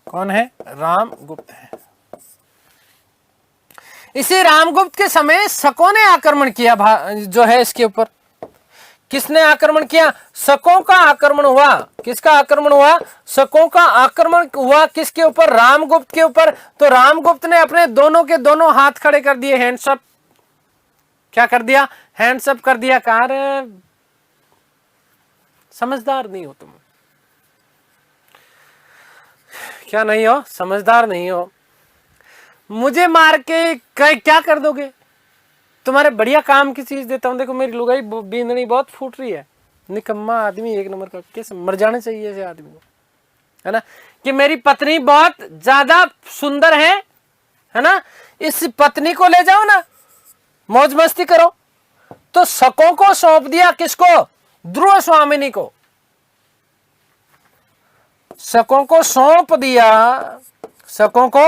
कौन है? रामगुप्त है। इसी रामगुप्त के समय शकों ने आक्रमण किया जो है इसके ऊपर। किसने आक्रमण किया? शकों का आक्रमण हुआ। किसका आक्रमण हुआ? शकों का आक्रमण हुआ। किसके ऊपर? रामगुप्त के ऊपर। तो रामगुप्त ने अपने दोनों के दोनों हाथ खड़े कर दिए, हैंड्सअप। क्या कर दिया? हैंड्सअप कर दिया। कहा रे समझदार नहीं हो तुम। क्या नहीं हो? समझदार नहीं हो। मुझे मार के क्या कर दोगे? तुम्हारे बढ़िया काम की चीज देता हूं। देखो मेरी लुगाई बींदनी बहुत फूट रही है। निकम्मा आदमी, एक नंबर का, कैसे मर जाना चाहिए ऐसे आदमी को, है ना। कि मेरी पत्नी बहुत ज्यादा सुंदर है ना, इस पत्नी को ले जाओ ना, मौज मस्ती करो। तो शकों को सौंप दिया। किसको? ध्रुव स्वामिनी को। शकों को सौंप दिया। शकों को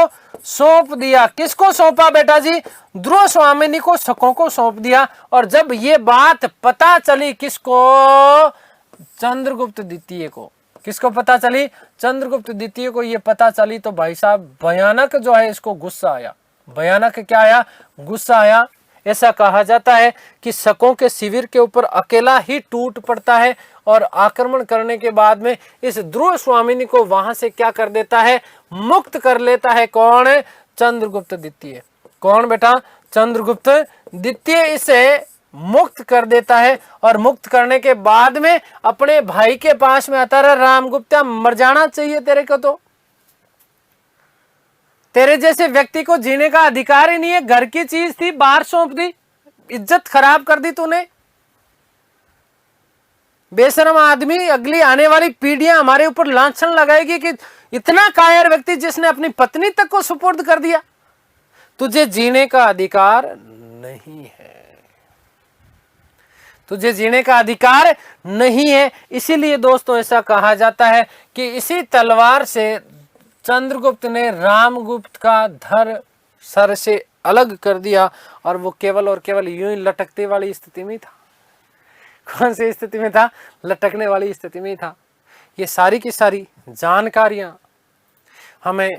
सौंप दिया। किसको सौंपा बेटा जी? ध्रुव स्वामिनी को शकों को सौंप दिया। और जब ये बात पता चली किसको? चंद्रगुप्त द्वितीय को। किसको पता चली? चंद्रगुप्त द्वितीय को ये पता चली तो भाई साहब भयानक जो है इसको गुस्सा आया। भयानक क्या आया? गुस्सा आया। ऐसा कहा जाता है कि शकों के शिविर के ऊपर अकेला ही टूट पड़ता है और आक्रमण करने के बाद में इस ध्रुव स्वामिनी को वहां से क्या कर देता है? मुक्त कर लेता है। कौन? चंद्रगुप्त द्वितीय। कौन बेटा? चंद्रगुप्त द्वितीय इसे मुक्त कर देता है। और मुक्त करने के बाद में अपने भाई के पास में आता है, रामगुप्ता मर जाना चाहिए तेरे को, तो तेरे जैसे व्यक्ति को जीने का अधिकार ही नहीं है। घर की चीज थी, बाहर सौंप दी, इज्जत खराब कर दी तूने। बेशरम आदमी। अगली आने वाली पीढ़ियां हमारे ऊपर लांछन लगाएगी कि इतना कायर व्यक्ति जिसने अपनी पत्नी तक को सुपुर्द कर दिया। तुझे जीने का अधिकार नहीं है। तुझे जीने का अधिकार नहीं है। इसीलिए दोस्तों ऐसा कहा जाता है कि इसी तलवार से चंद्रगुप्त ने रामगुप्त का धड़ सर से अलग कर दिया और वो केवल और केवल यूं ही लटकते वाली स्थिति में था। कौन सी स्थिति में था? लटकने वाली स्थिति में था। ये सारी की सारी जानकारियां हमें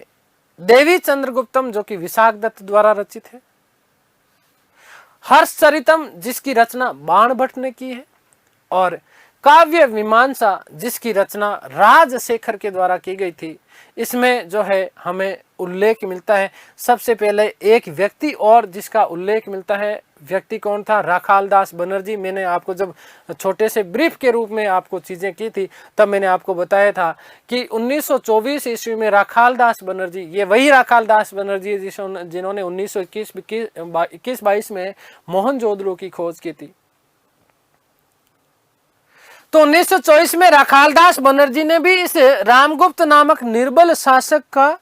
देवी चंद्रगुप्तम जो कि विशाखदत्त द्वारा रचित है, हर्षचरितम जिसकी रचना बाणभट्ट ने की है, और काव्य मीमांसा जिसकी रचना राजशेखर के द्वारा की गई थी, इसमें जो है हमें उल्लेख मिलता है। सबसे पहले एक व्यक्ति और जिसका उल्लेख मिलता है, व्यक्ति कौन था? राखालदास बनर्जी। मैंने आपको जब छोटे से ब्रीफ के रूप में आपको चीजें की थी तब मैंने आपको बताया था कि 1924 ईस्वी में राखालदास बनर्जी, ये वही राखालदास बनर्जी जिन्होंने 1921-22 में मोहनजोदड़ो की खोज की थी। तो 1924 में राखालदास बनर्जी ने भी इस रामगुप्त नामक निर्बल शासक का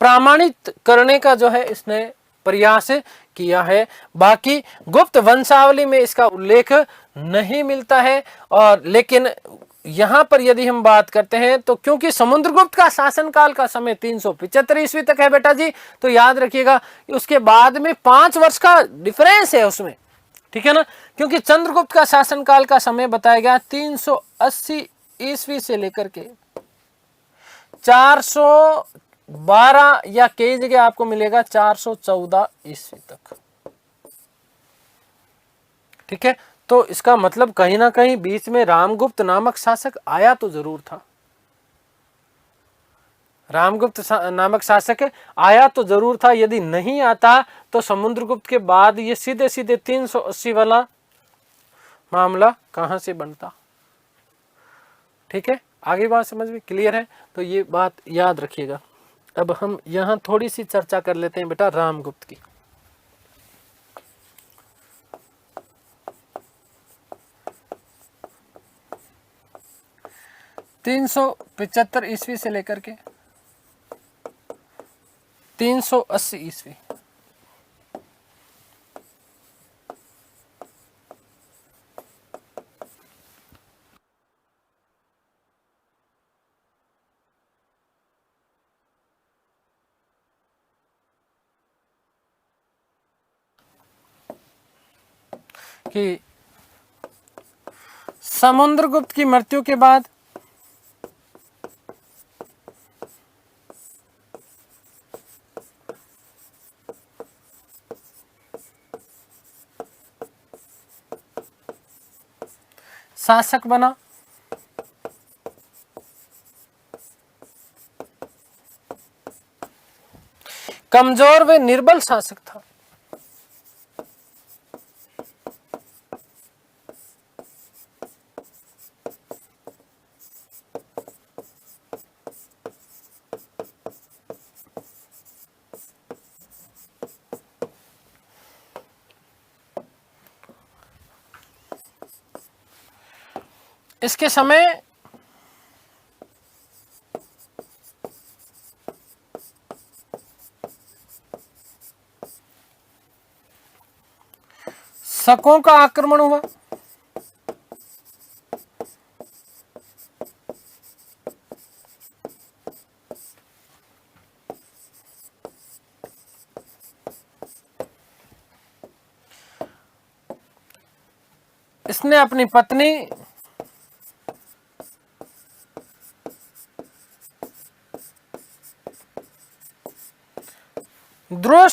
प्रमाणित करने का जो है इसने प्रयास किया है। बाकी गुप्त वंशावली में इसका उल्लेख नहीं मिलता है। और लेकिन यहां पर यदि हम बात करते हैं तो क्योंकि समुद्रगुप्त का शासनकाल का समय 375 ईस्वी तक है बेटा जी, तो याद रखिएगा उसके बाद में 5 वर्ष का डिफरेंस है उसमें, ठीक है ना। क्योंकि चंद्रगुप्त का शासनकाल का समय बताया गया 380 ईस्वी से लेकर के 412 या कई जगह आपको मिलेगा 414 ईस्वी तक, ठीक है। तो इसका मतलब कहीं ना कहीं बीच में रामगुप्त नामक शासक आया तो जरूर था, रामगुप्त नामक शासक आया तो जरूर था। यदि नहीं आता तो समुद्रगुप्त के बाद ये सीधे सीधे 380 वाला मामला कहां से बनता, ठीक है। आगे बात समझ में क्लियर है? तो ये बात याद रखिएगा। अब हम यहां थोड़ी सी चर्चा कर लेते हैं बेटा रामगुप्त की। (375 ईस्वी से लेकर के 380 ईस्वी, कि समुद्रगुप्त की मृत्यु के बाद शासक बना, कमजोर व निर्बल शासक था। इसके समय शकों का आक्रमण हुआ, इसने अपनी पत्नी ध्रुव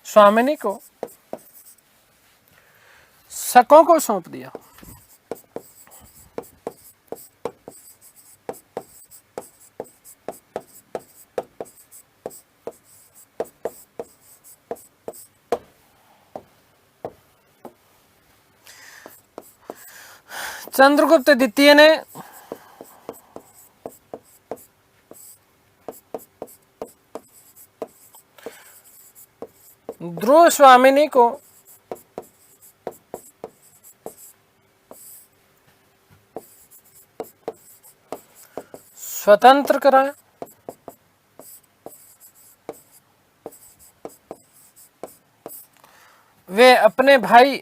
स्वामिनी को शकों को सौंप दिया। चंद्रगुप्त द्वितीय ने ध्रुव स्वामिनी को स्वतंत्र कराया। वे अपने भाई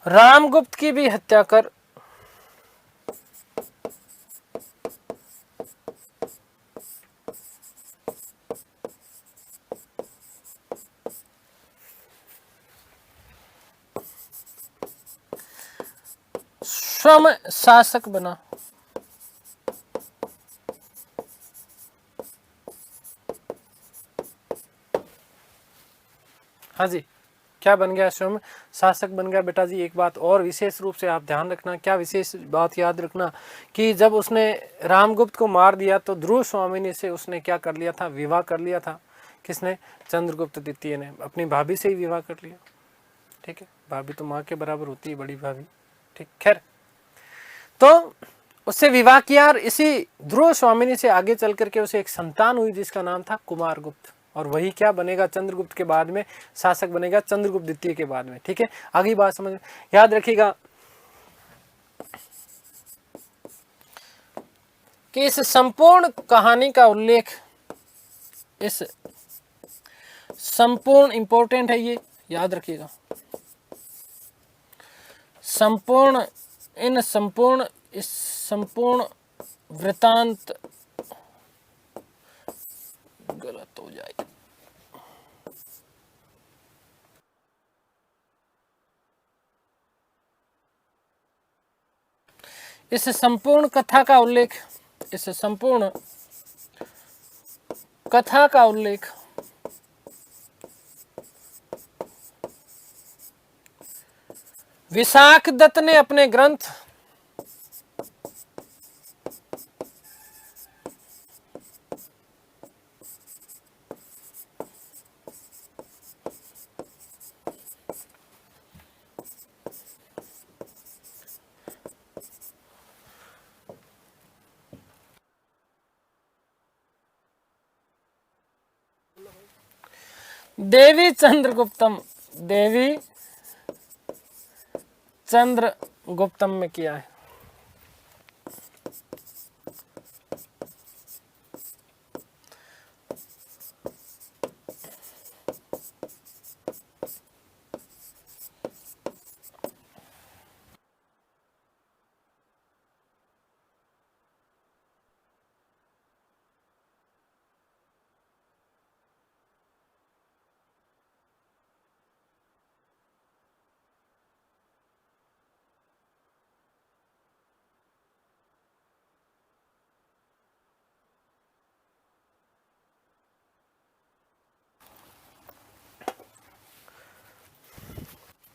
रामगुप्त की भी हत्या कर स्वयं शासक बना। हाँ जी, क्या बन गया? स्वयं शासक बन गया। बेटा जी एक बात और विशेष रूप से आप ध्यान रखना, क्या विशेष बात याद रखना कि जब उसने रामगुप्त को मार दिया तो ध्रुव स्वामिनी से उसने क्या कर लिया था? विवाह कर लिया था। किसने? चंद्रगुप्त द्वितीय ने अपनी भाभी से ही विवाह कर लिया। ठीक है, भाभी तो माँ के बराबर होती है, बड़ी भाभी। ठीक, खैर, तो उससे विवाह किया और इसी ध्रुव स्वामिनी से आगे चल करके उसे एक संतान हुई जिसका नाम था कुमारगुप्त, और वही क्या बनेगा? चंद्रगुप्त के बाद में शासक बनेगा, चंद्रगुप्त द्वितीय के बाद में। ठीक है, आगे बात समझ याद रखिएगा कि इस संपूर्ण कहानी का उल्लेख, इस संपूर्ण इंपॉर्टेंट है, ये याद रखिएगा, संपूर्ण, इन संपूर्ण, इस संपूर्ण वृतांत गलत हो जाएगा। इस संपूर्ण कथा का उल्लेख, इस संपूर्ण कथा का उल्लेख विशाख दत्त ने अपने ग्रंथ देवी चंद्रगुप्तम, देवी चंद्रगुप्तम में किया है।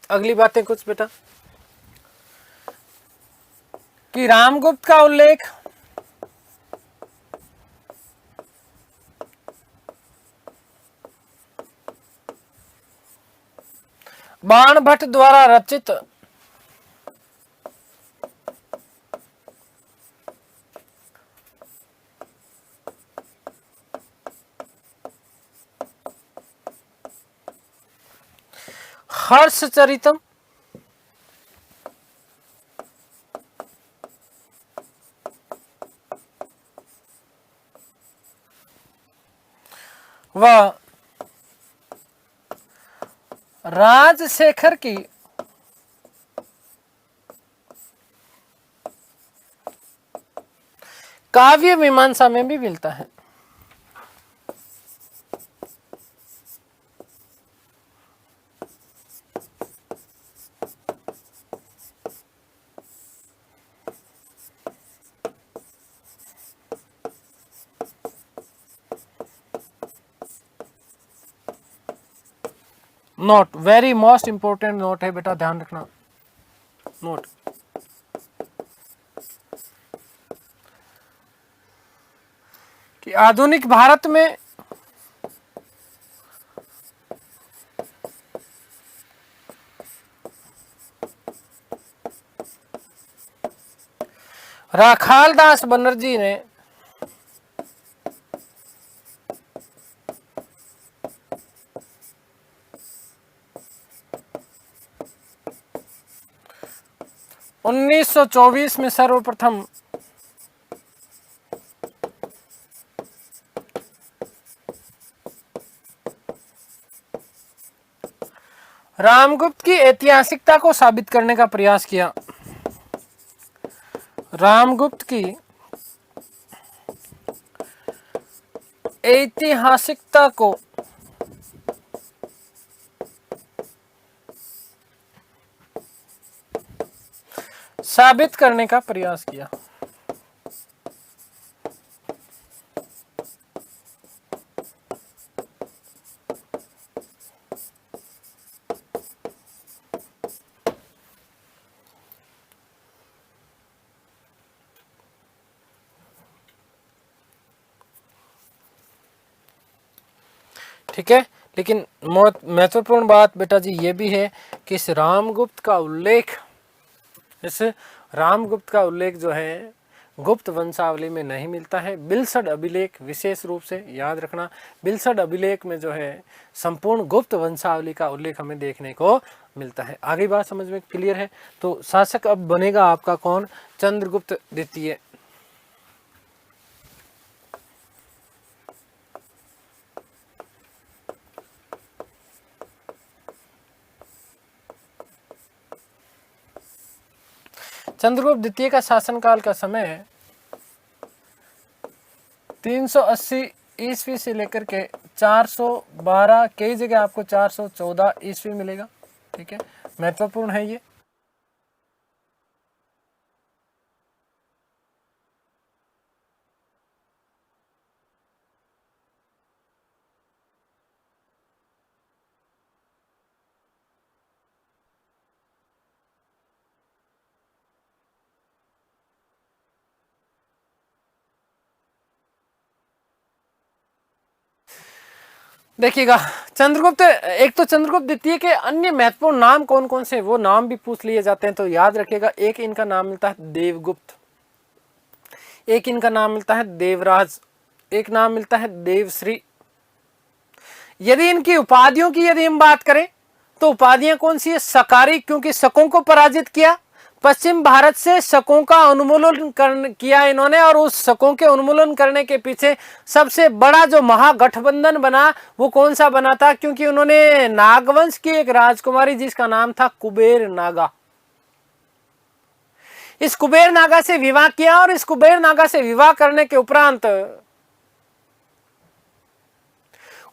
अगली बातें कुछ बेटा कि रामगुप्त का उल्लेख बाणभट्ट द्वारा रचित हर्षचरितम व राजशेखर की काव्य मीमांसा में भी मिलता है। Note, very most important note है बेटा, ध्यान रखना। नोट, कि आधुनिक भारत में राखालदास बनर्जी ने 1924 में सर्वप्रथम रामगुप्त की ऐतिहासिकता को साबित करने का प्रयास किया। रामगुप्त की ऐतिहासिकता को साबित करने का प्रयास किया। ठीक है, लेकिन महत्वपूर्ण बात बेटा जी ये भी है कि इस रामगुप्त का उल्लेख जो है गुप्त वंशावली में नहीं मिलता है। बिलसड अभिलेख, विशेष रूप से याद रखना, बिलसड अभिलेख में जो है संपूर्ण गुप्त वंशावली का उल्लेख हमें देखने को मिलता है। आगे बात समझ में क्लियर है। तो शासक अब बनेगा आपका कौन? चंद्रगुप्त द्वितीय। चंद्रगुप्त द्वितीय का शासनकाल का समय 380 ईस्वी से लेकर के 412, कई जगह आपको 414 ईस्वी मिलेगा। ठीक है, महत्वपूर्ण है ये। देखिएगा एक तो चंद्रगुप्त द्वितीय के अन्य महत्वपूर्ण नाम कौन कौन से, वो नाम भी पूछ लिए जाते हैं। तो याद रखिएगा, एक इनका नाम मिलता है देवगुप्त, एक इनका नाम मिलता है देवराज, एक नाम मिलता है देवश्री। यदि इनकी उपाधियों की यदि हम बात करें तो उपाधियां कौन सी है? सकारी, क्योंकि शकों को पराजित किया। पश्चिम भारत से शकों का उन्मूलन किया इन्होंने, और उस शकों के उन्मूलन करने के पीछे सबसे बड़ा जो महागठबंधन बना वो कौन सा बना था? क्योंकि उन्होंने नागवंश की एक राजकुमारी जिसका नाम था कुबेर नागा, इस कुबेर नागा से विवाह किया, और इस कुबेर नागा से विवाह करने के उपरांत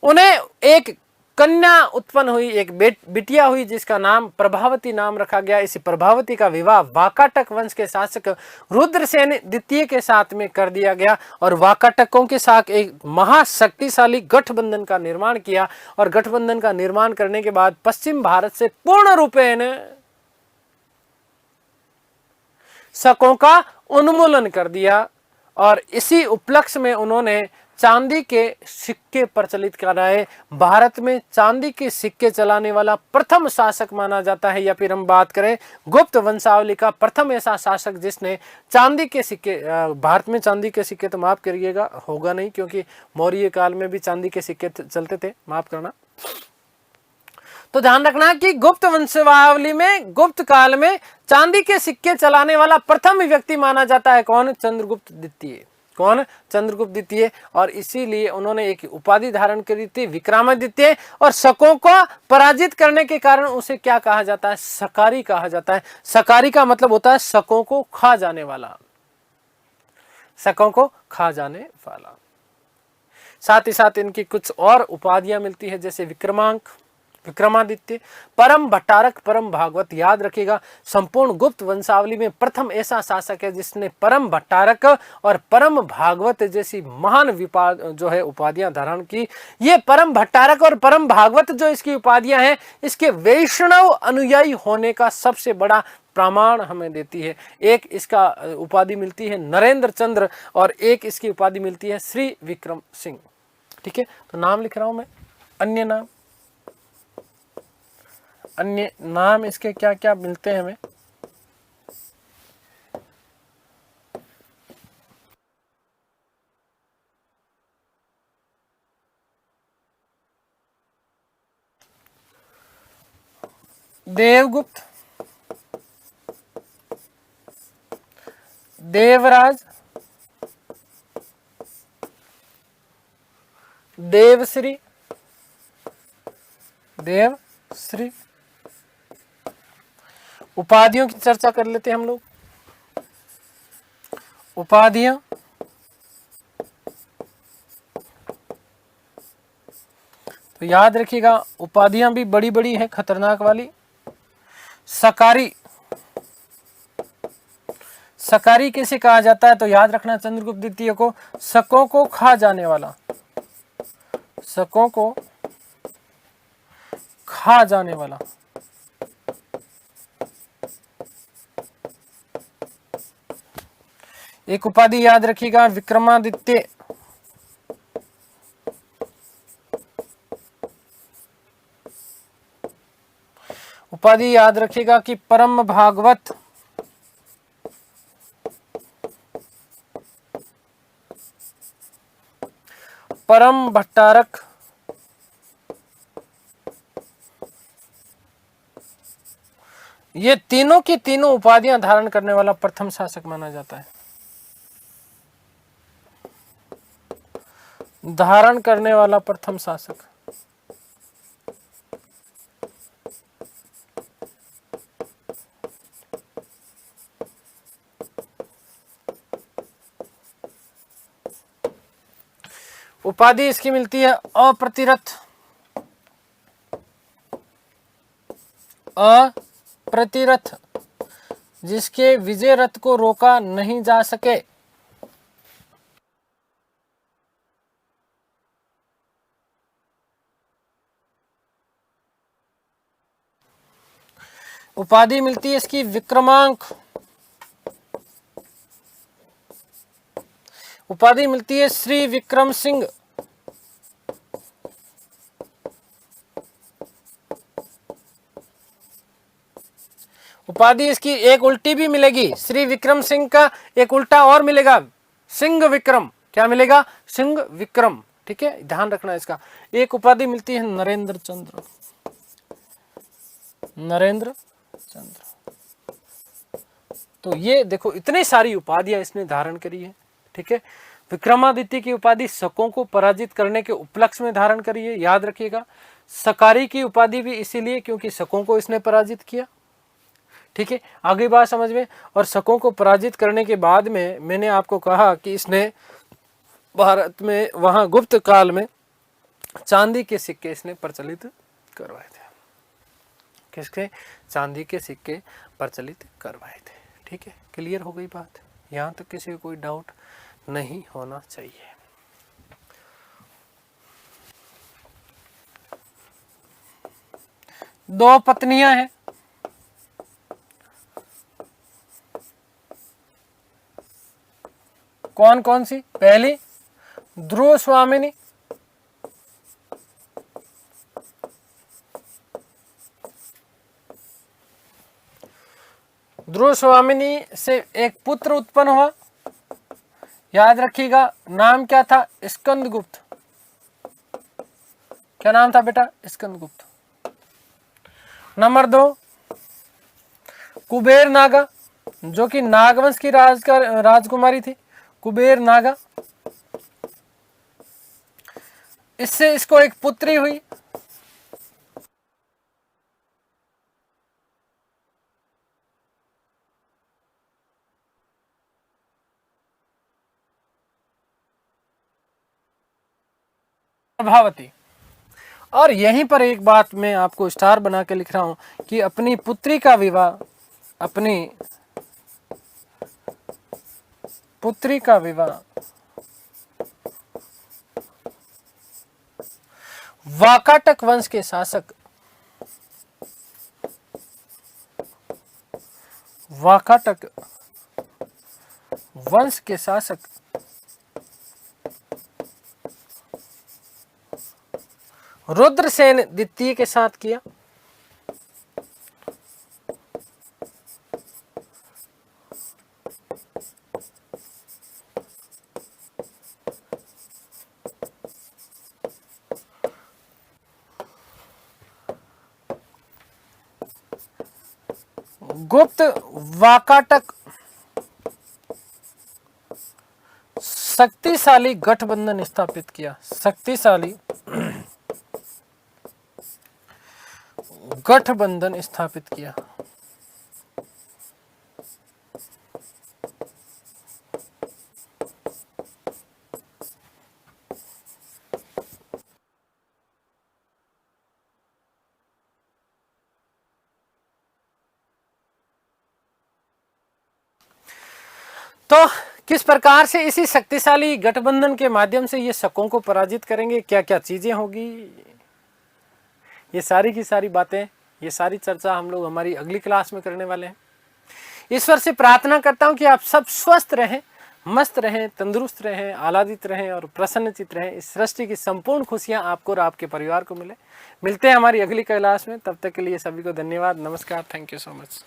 उन्हें एक कन्या उत्पन्न हुई, एक बिटिया हुई जिसका नाम प्रभावती नाम रखा गया। इस प्रभावती का विवाह वाकाटक वंश के शासक रुद्रसेन द्वितीय के साथ में कर दिया गया, और वाकाटकों के साथ एक महाशक्तिशाली गठबंधन का निर्माण किया। और गठबंधन का निर्माण करने के बाद पश्चिम भारत से पूर्ण रूपेण शकों का उन्मूलन कर दिया, और इसी उपलक्ष्य में उन्होंने चांदी के सिक्के प्रचलित कराए। भारत में चांदी के सिक्के चलाने वाला प्रथम शासक माना जाता है, या फिर हम बात करें गुप्त वंशावली का प्रथम ऐसा शासक जिसने चांदी के सिक्के, भारत में चांदी के सिक्के तो माफ करिएगा होगा नहीं, क्योंकि मौर्य काल में भी चांदी के सिक्के चलते थे, माफ करना। तो ध्यान रखना कि गुप्त वंशावली में गुप्त काल में चांदी के सिक्के चलाने वाला प्रथम व्यक्ति माना जाता है कौन? चंद्रगुप्त द्वितीय। कौन? चंद्रगुप्त द्वितीय। और इसीलिए उन्होंने एक उपाधि धारण करी थी विक्रमादित्य, और शकों को पराजित करने के कारण उसे क्या कहा जाता है? सकारी कहा जाता है। सकारी का मतलब होता है शकों को खा जाने वाला, शकों को खा जाने वाला। साथ ही साथ इनकी कुछ और उपाधियां मिलती है, जैसे विक्रमांक, विक्रमादित्य, परम भट्टारक, परम भागवत। याद रखिएगा, संपूर्ण गुप्त वंशावली में प्रथम ऐसा शासक है जिसने परम भट्टारक और परम भागवत जैसी महान जो है उपाधियां धारण की। ये परम भट्टारक और परम भागवत जो इसकी उपाधियां हैं, इसके वैष्णव अनुयायी होने का सबसे बड़ा प्रमाण हमें देती है। एक इसका उपाधि मिलती है नरेंद्र चंद्र, और एक इसकी उपाधि मिलती है श्री विक्रम सिंह। ठीक है, तो नाम लिख रहा हूं मैं। अन्य नाम इसके क्या क्या मिलते हैं हमें? देवगुप्त, देवराज, देवश्री, देवश्री। उपाधियों की चर्चा कर लेते हैं हम लोग। उपाधियां, तो याद रखिएगा उपाधियां भी बड़ी बड़ी है, खतरनाक वाली। सकारी, सकारी किसे कहा जाता है? तो याद रखना चंद्रगुप्त द्वितीय को शकों को खा जाने वाला, शकों को खा जाने वाला। एक उपाधि याद रखिएगा विक्रमादित्य, उपाधि याद रखिएगा कि परम भागवत, परम भट्टारक, ये तीनों की तीनों उपाधियां धारण करने वाला प्रथम शासक माना जाता है। धारण करने वाला प्रथम शासक। उपाधि इसकी मिलती है अप्रतिरथ, अप्रतिरथ, जिसके विजय रथ को रोका नहीं जा सके। उपाधि मिलती है इसकी विक्रमांक, उपाधि मिलती है श्री विक्रम सिंह, उपाधि इसकी एक उल्टी भी मिलेगी, श्री विक्रम सिंह का एक उल्टा और मिलेगा, सिंह विक्रम। क्या मिलेगा? सिंह विक्रम। ठीक है, ध्यान रखना इसका। एक उपाधि मिलती है नरेंद्र चंद्र, नरेंद्र चंद्र। तो ये देखो इतनी सारी उपाधियां इसने धारण करी है। ठीक है, विक्रमादित्य की उपाधि शकों को पराजित करने के उपलक्ष्य में धारण करी है, याद रखिएगा। सकारी की उपाधि भी इसीलिए क्योंकि शकों को इसने पराजित किया। ठीक है, आगे बात समझ में। और शकों को पराजित करने के बाद में मैंने आपको कहा कि इसने भारत में वहां गुप्त काल में चांदी के सिक्के इसने प्रचलित करवाए थे। किसके? चांदी के सिक्के प्रचलित करवाए थे। ठीक है, क्लियर हो गई बात? यहाँ तक किसी को कोई डाउट नहीं होना चाहिए। दो पत्नियां हैं, कौन कौन सी? पहली ध्रुव स्वामिनी, ध्रुव स्वामिनी से एक पुत्र उत्पन्न हुआ, याद रखिएगा नाम क्या था? स्कंदगुप्त। क्या नाम था बेटा? स्कंदगुप्त। नंबर 2 कुबेर नागा, जो कि नागवंश की राजकुमारी थी, कुबेर नागा। इससे इसको एक पुत्री हुई, प्रभावती। और यहीं पर एक बात मैं आपको स्टार बना के लिख रहा हूं कि अपनी पुत्री का विवाह, अपनी पुत्री का विवाह वाकाटक वंश के शासक, वाकाटक वंश के शासक रुद्रसेन द्वितीय के साथ किया। गुप्त वाकाटक शक्तिशाली गठबंधन स्थापित किया। शक्तिशाली गठबंधन स्थापित किया। तो किस प्रकार से इसी शक्तिशाली गठबंधन के माध्यम से ये शकों को पराजित करेंगे, क्या क्या चीजें होगी, ये सारी की सारी बातें, ये सारी चर्चा हम लोग हमारी अगली क्लास में करने वाले हैं। ईश्वर से प्रार्थना करता हूं कि आप सब स्वस्थ रहें, मस्त रहें, तंदुरुस्त रहें, आह्लादित रहें और प्रसन्नचित रहें। इस सृष्टि की संपूर्ण खुशियां आपको और आपके परिवार को मिले। मिलते हैं हमारी अगली क्लास में, तब तक के लिए सभी को धन्यवाद, नमस्कार, थैंक यू सो मच।